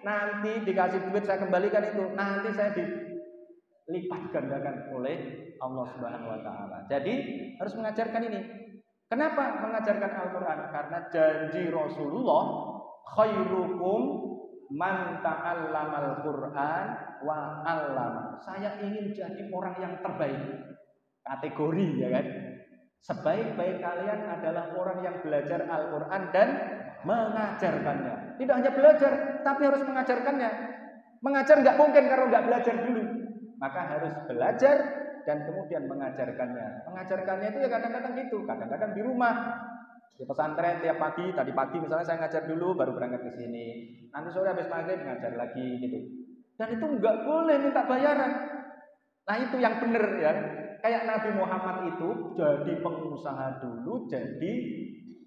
nanti dikasih duit saya kembalikan itu, nanti saya dilipat gandakan oleh Allah Subhanahu wa taala. Jadi harus mengajarkan ini. Kenapa mengajarkan Al-Qur'an? Karena janji Rasulullah, khairukum man ta'allamal Qur'an wa 'allama. Saya ingin jadi orang yang terbaik. Kategori ya kan. Sebaik-baik kalian adalah orang yang belajar Al-Qur'an dan mengajarkannya. Tidak hanya belajar, tapi harus mengajarkannya. Mengajar nggak mungkin kalau nggak belajar dulu. Maka harus belajar dan kemudian mengajarkannya. Mengajarkannya itu ya kadang-kadang gitu, kadang-kadang di rumah, di pesantren tiap pagi. Tadi pagi misalnya saya ngajar dulu, baru berangkat ke sini. Nanti sore habis maghrib ngajar lagi gitu. Dan itu nggak boleh minta bayaran. Nah itu yang benar ya. Kayak Nabi Muhammad itu jadi pengusaha dulu,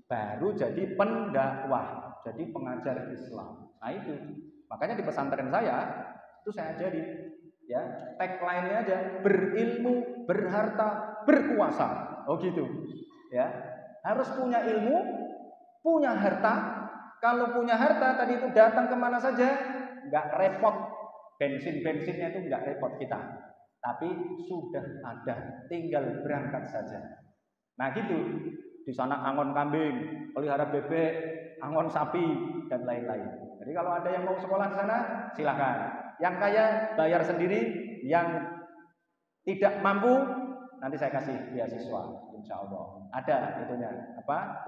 baru jadi pendakwah, jadi pengajar Islam. Nah itu, makanya di pesantren saya itu saya ajari, ya tagline-nya aja berilmu, berharta, berkuasa. Oh gitu, ya harus punya ilmu, punya harta. Kalau punya harta tadi itu datang kemana saja, nggak repot. Bensinnya itu nggak repot kita, tapi sudah ada, tinggal berangkat saja. Nah gitu. Di sana angon kambing, pelihara bebek, angon sapi, dan lain-lain. Jadi kalau ada yang mau sekolah di sana, silakan. Yang kaya bayar sendiri, yang tidak mampu nanti saya kasih beasiswa, insya Allah. Ada itunya,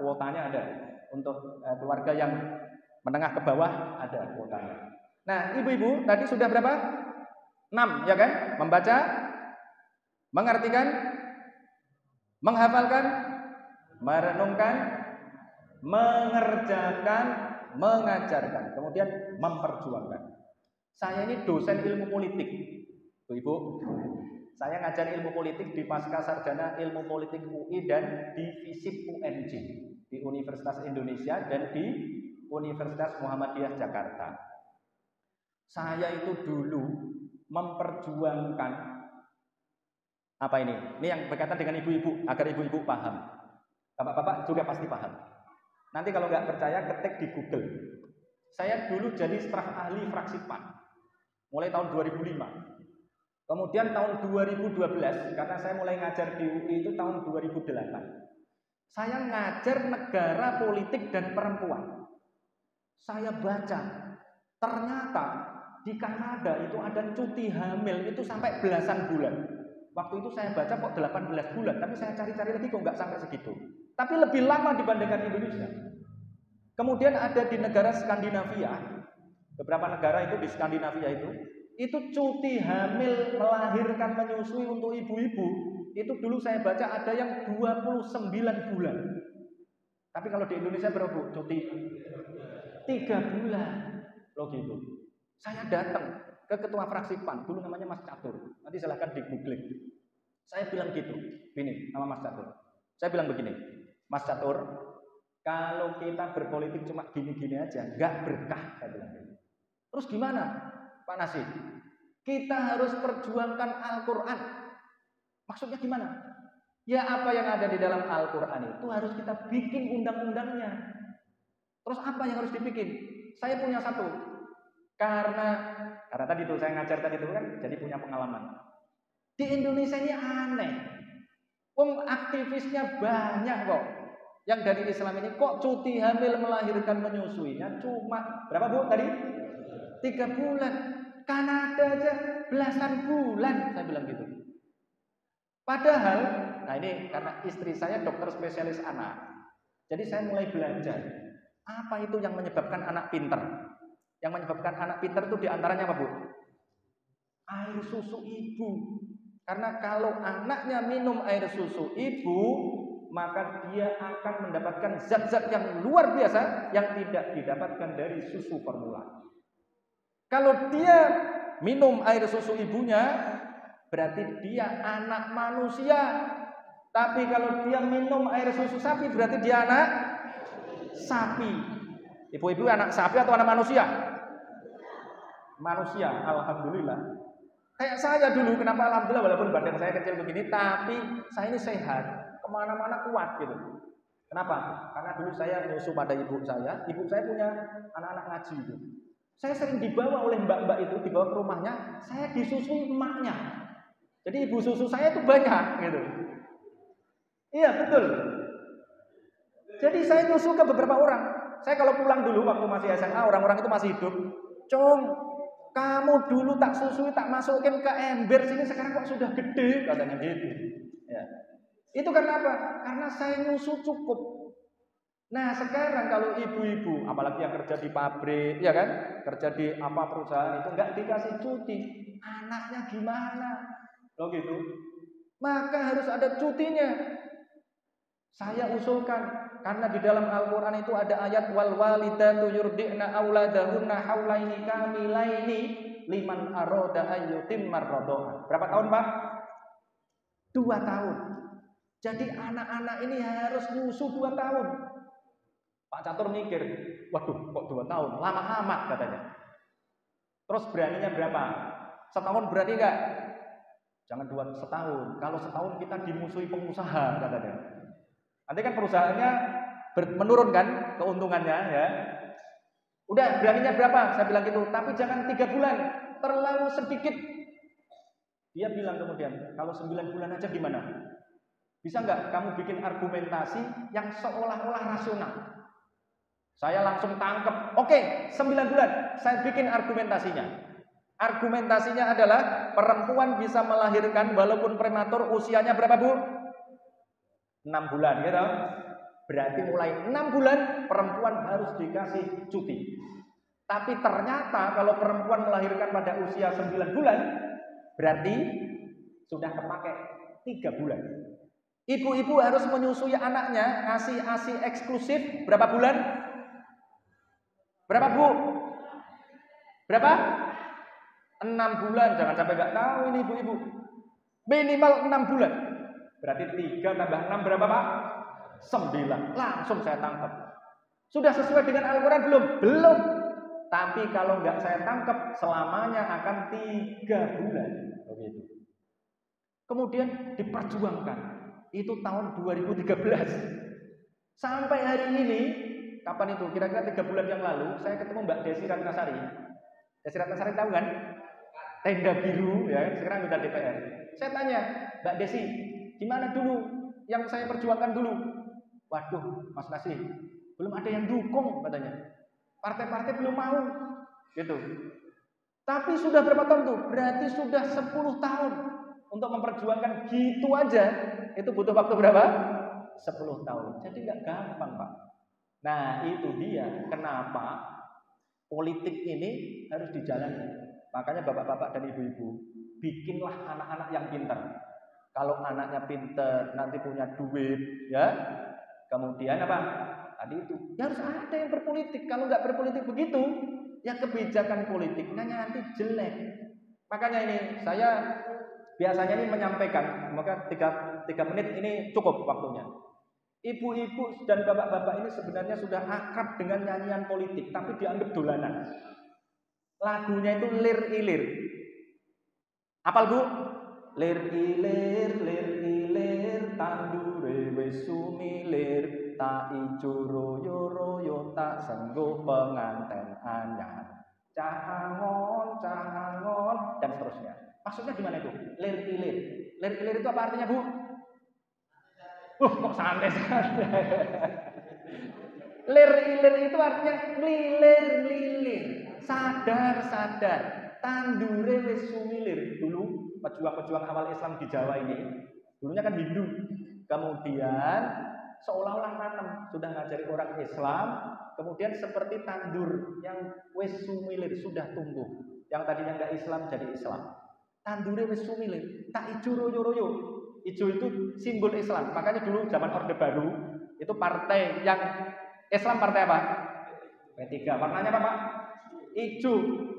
kuotanya ada. Untuk keluarga yang menengah ke bawah ada kuotanya. Nah, ibu-ibu tadi sudah berapa? 6 ya kan? Membaca, mengartikan, menghafalkan, merenungkan, mengerjakan, mengajarkan, kemudian memperjuangkan. Saya ini dosen ilmu politik, Ibu. Saya ngajar ilmu politik di Pasca Sarjana Ilmu Politik UI dan di FISIP UNJ di Universitas Indonesia dan di Universitas Muhammadiyah Jakarta. Saya itu dulu memperjuangkan apa ini? Ini yang berkaitan dengan ibu-ibu agar ibu-ibu paham. Bapak-bapak juga pasti paham. Nanti kalau nggak percaya ketik di Google. Saya dulu jadi staf ahli fraksi PAN mulai tahun 2005. Kemudian tahun 2012, karena saya mulai ngajar di UI itu tahun 2008. Saya ngajar negara, politik, dan perempuan. Saya baca, ternyata di Kanada itu ada cuti hamil itu sampai belasan bulan. Waktu itu saya baca kok 18 bulan, tapi saya cari-cari lagi kok nggak sampai segitu. Tapi lebih lama dibandingkan Indonesia. Kemudian ada di negara Skandinavia, beberapa negara itu di Skandinavia itu cuti hamil, melahirkan, menyusui untuk ibu-ibu, itu dulu saya baca ada yang 29 bulan. Tapi kalau di Indonesia berapa Bu? Cuti 3 bulan. Loh gitu. Saya datang ke ketua fraksi PAN, dulu namanya Mas Catur. Nanti silahkan di googling. Saya bilang gitu, gini, nama Mas Catur. Saya bilang begini, Mas Catur, kalau kita berpolitik cuma gini-gini aja, nggak berkah, saya bilang gitu. Terus gimana, Pak Nasir? Kita harus perjuangkan Al-Quran. Maksudnya gimana? Ya apa yang ada di dalam Al-Quran itu harus kita bikin undang-undangnya. Terus apa yang harus dibikin? Saya punya satu. Karena tadi itu saya ngajar tadi itu kan jadi punya pengalaman. Di Indonesia ini aneh. Aktivisnya banyak kok. Yang dari Islam ini kok cuti hamil, melahirkan, menyusuinya cuma berapa Bu tadi? 3 bulan. Kanada aja belasan bulan, saya bilang gitu. Padahal, nah ini karena istri saya dokter spesialis anak. Jadi saya mulai belajar. Apa itu yang menyebabkan anak pinter? Yang menyebabkan anak pinter itu diantaranya apa Bu? Air susu ibu. Karena kalau anaknya minum air susu ibu, maka dia akan mendapatkan zat-zat yang luar biasa yang tidak didapatkan dari susu formula. Kalau dia minum air susu ibunya, berarti dia anak manusia. Tapi kalau dia minum air susu sapi, berarti dia anak sapi. Ibu-ibu anak sapi atau anak manusia? Manusia, alhamdulillah. Kayak saya dulu, kenapa alhamdulillah walaupun badan saya kecil begini, tapi saya ini sehat, kemana-mana kuat gitu. Kenapa? Karena dulu saya nyusu pada ibu saya punya anak-anak ngaji gitu. Saya sering dibawa oleh mbak-mbak itu, dibawa ke rumahnya, saya disusui emaknya. Jadi ibu susu saya itu banyak gitu. Iya betul. Jadi saya nyusu ke beberapa orang. Saya kalau pulang dulu waktu masih SMA, orang-orang itu masih hidup. Cung, kamu dulu tak susui, tak masukin ke ember sini, sekarang kok sudah gede, katanya gitu. Ya. Itu karena apa? Karena saya nyusu cukup. Nah sekarang kalau ibu-ibu, apalagi yang kerja di pabrik, ya kan, kerja di apa perusahaan itu nggak dikasih cuti, anaknya gimana? Loh gitu. Maka harus ada cutinya. Saya usulkan karena di dalam Al-Quran itu ada ayat wal walidatu yurdi'na auladahunna haulaini kamilaini liman aroda ayyutim marrodoha. Berapa tahun Pak? 2 tahun. Jadi anak-anak ini harus nyusu 2 tahun. Pak Catur mikir, waduh kok 2 tahun, lama amat katanya. Terus beraninya berapa? Setahun berani enggak? Jangan 2 setahun. Kalau setahun kita dimusuhi pengusaha katanya. Nanti kan perusahaannya menurun kan keuntungannya ya. Udah beraninya berapa? Saya bilang gitu. Tapi jangan 3 bulan, terlalu sedikit. Dia bilang kemudian, kalau 9 bulan aja gimana? Bisa nggak kamu bikin argumentasi yang seolah-olah rasional? Saya langsung tangkep. Oke, 9 bulan. Saya bikin argumentasinya. Argumentasinya adalah perempuan bisa melahirkan walaupun prematur usianya berapa Bu? 6 bulan gitu. Berarti mulai 6 bulan perempuan harus dikasih cuti. Tapi ternyata kalau perempuan melahirkan pada usia 9 bulan, berarti sudah kepake 3 bulan. Ibu-ibu harus menyusui anaknya, ngasih ASI eksklusif berapa bulan? Berapa Bu? Berapa? 6 bulan, jangan sampai nggak tahu ini ibu-ibu. Minimal 6 bulan. Berarti 3 tambah 6 berapa Pak? 9. Langsung saya tangkap. Sudah sesuai dengan Al-Quran belum? Belum. Tapi kalau nggak saya tangkap, selamanya akan 3 bulan. Begitu. Kemudian diperjuangkan. Itu tahun 2013. Sampai hari ini, kapan itu? Kira-kira 3 bulan yang lalu, saya ketemu Mbak Desi Ratnasari. Desi Ratnasari tahu kan? tenda biru ya, sekarang anggota DPR. Saya tanya, Mbak Desi, gimana dulu yang saya perjuangkan dulu? Waduh, Mas Kasih, belum ada yang dukung katanya. Partai-partai belum mau, gitu. Tapi sudah berapa tahun tuh? Berarti sudah 10 tahun untuk memperjuangkan gitu aja. Itu butuh waktu berapa? 10 tahun. Jadi nggak gampang, Pak. Nah, itu dia kenapa politik ini harus dijalani. Makanya bapak-bapak dan ibu-ibu, bikinlah anak-anak yang pintar. Kalau anaknya pintar, nanti punya duit, ya. Kemudian apa? Tadi itu, ya harus ada yang berpolitik. Kalau nggak berpolitik begitu, ya kebijakan politiknya nanti jelek. Makanya ini saya biasanya ini menyampaikan, semoga 3 menit ini cukup waktunya. Ibu-ibu dan bapak-bapak ini sebenarnya sudah akrab dengan nyanyian politik, tapi dianggap dolanan. Lagunya itu lir-ilir. Apal Bu? Lir-ilir, lir-ilir, tandure wis sumilir, tak ijo royo-royo, tak sengguh penganten anyar. Cahangon, cahangon, dan seterusnya. Maksudnya gimana itu? Lir-ilir. Lir-ilir itu apa artinya Bu? Kok santai-santai. Lir-ilir itu artinya lilir-lilir, sadar-sadar, tandure wis sumilir. Dulu pejuang-pejuang awal Islam di Jawa ini, dulunya kan Hindu. Kemudian seolah-olah nanam, sudah ngajari orang Islam, kemudian seperti tandur yang wis sumilir, sudah tumbuh. Yang tadinya enggak Islam jadi Islam. Tandure wis sumilir, tak ijo royo-royo. Ijo itu simbol Islam. Makanya dulu zaman Orde Baru itu partai yang Islam partai apa? P3. Warnanya apa Pak? Ijo,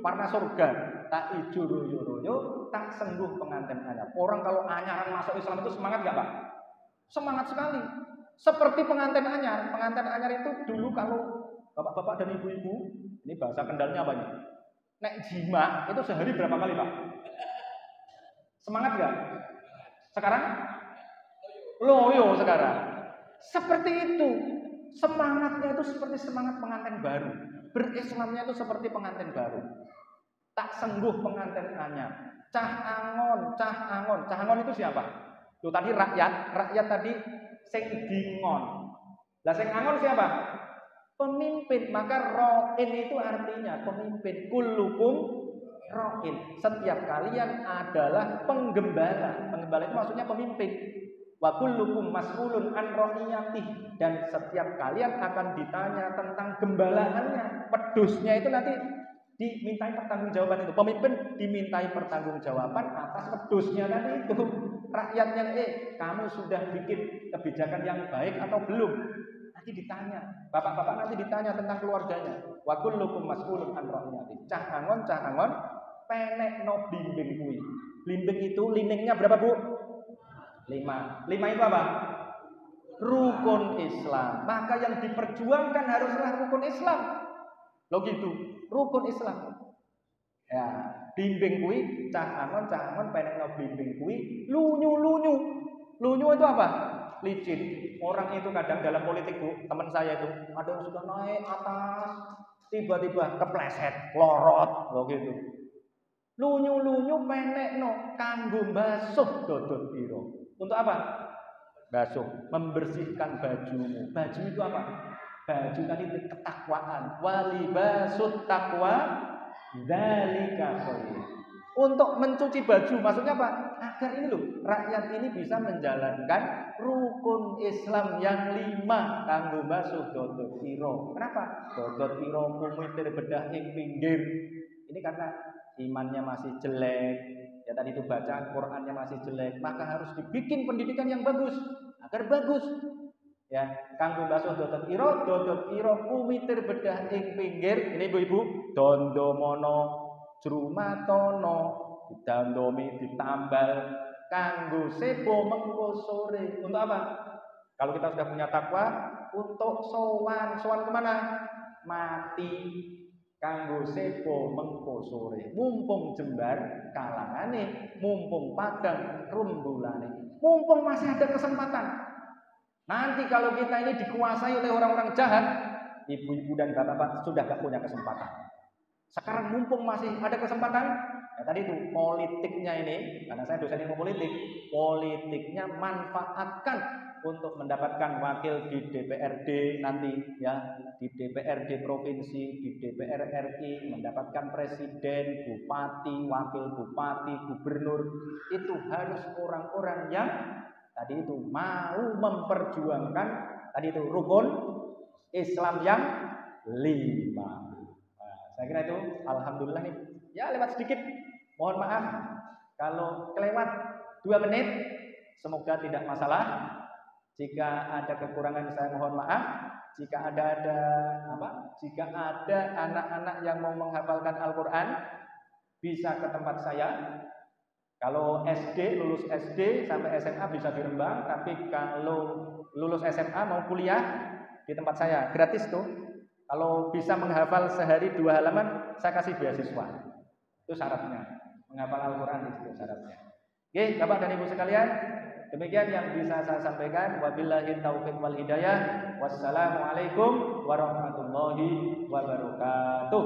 warna surga. Tak ijo royo-royo, tak sengguh pengantin anyar. Orang kalau anyaran masuk Islam itu semangat nggak Pak? Semangat sekali. Seperti pengantin anyar. Pengantin anyar itu dulu kalau bapak-bapak dan ibu-ibu, ini bahasa Kendalnya apa nih? Nek jima itu sehari berapa kali Pak? Semangat nggak? Sekarang? Loyo sekarang. Seperti itu. Semangatnya itu seperti semangat pengantin baru. Berislamnya itu seperti pengantin baru. Tak sengguh pengantin anyar. Cah angon, cah angon. Cah angon itu siapa? Tuh tadi rakyat. Rakyat tadi sing dingon. Lah sing angon siapa? Pemimpin. Maka ro'in itu artinya pemimpin. Kullukum ro'in. Setiap kalian adalah penggembala. Penggembala itu maksudnya pemimpin. Wa kullukum mas'ulun an ra'iyatih, dan setiap kalian akan ditanya tentang gembalaannya. Pedusnya itu nanti dimintai pertanggungjawaban itu. Pemimpin dimintai pertanggungjawaban atas pedusnya tadi itu. Rakyatnya kamu sudah bikin kebijakan yang baik atau belum? Nanti ditanya. Bapak-bapak nanti ditanya tentang keluarganya. Wa kullukum mas'ulun an ra'iyatih. Cah angon penek no blimbing kuwi. Blimbing itu liningnya berapa Bu? 5 itu apa? Rukun Islam. Maka yang diperjuangkan haruslah rukun Islam. Loh gitu, rukun Islam. Ya, bimbing kui, cah angon penek no bimbing kui, lunyu. Lunyu itu apa? Licin. Orang itu kadang dalam politik Bu, teman saya itu ada yang sudah naik atas, tiba-tiba kepleset, lorot, loh gitu. Lunyu penek no kanggo basuh dodot piro. Untuk apa? Basuh, membersihkan bajumu. Baju itu apa? Baju tadi itu ketakwaan. Walibasut taqwa dzalika khair. Untuk mencuci baju, maksudnya apa? Agar ini loh, rakyat ini bisa menjalankan rukun Islam yang 5 kanggo basuh dodot piro. Kenapa? Dodot piro kumitir bedah ing pinggir. Ini karena imannya masih jelek. Ya tadi itu bacaan Qur'annya masih jelek, maka harus dibikin pendidikan yang bagus agar bagus. Ya, kanggo basuh dodot iro kumitir bedah ing pinggir. Ini ibu-ibu, dondomono jrumatono didandomi ditambal kanggo sebo mengko sore. Untuk apa? Kalau kita sudah punya takwa, untuk sowan kemana? Mati. Kanggo sebo mengko sore, mumpung jembar kalangane, mumpung padang rumbulane, mumpung masih ada kesempatan. Nanti kalau kita ini dikuasai oleh orang-orang jahat, ibu-ibu dan bapak-bapak sudah gak punya kesempatan. Sekarang mumpung masih ada kesempatan, Ya, tadi itu politiknya ini, karena saya dosen ilmu politik, politiknya manfaatkan untuk mendapatkan wakil di DPRD nanti, ya, di DPRD provinsi, di DPR RI, mendapatkan presiden, bupati, wakil bupati, gubernur. Itu harus orang-orang yang tadi itu mau memperjuangkan tadi itu rukun Islam yang 5. Nah, saya kira itu alhamdulillah nih. Ya lewat sedikit. Mohon maaf kalau kelewat 2 menit. Semoga tidak masalah. Jika ada kekurangan saya mohon maaf. Jika ada anak-anak yang mau menghafalkan Al-Qur'an bisa ke tempat saya. Kalau lulus SD sampai SMA bisa di Rembang, tapi kalau lulus SMA mau kuliah di tempat saya gratis tuh. Kalau bisa menghafal sehari 2 halaman, saya kasih beasiswa. Itu syaratnya. Menghafal Al-Qur'an di situ syaratnya. Oke, Bapak dan Ibu sekalian, demikian yang bisa saya sampaikan. Wabillahi taufiq wal hidayah. Wassalamualaikum warahmatullahi wabarakatuh.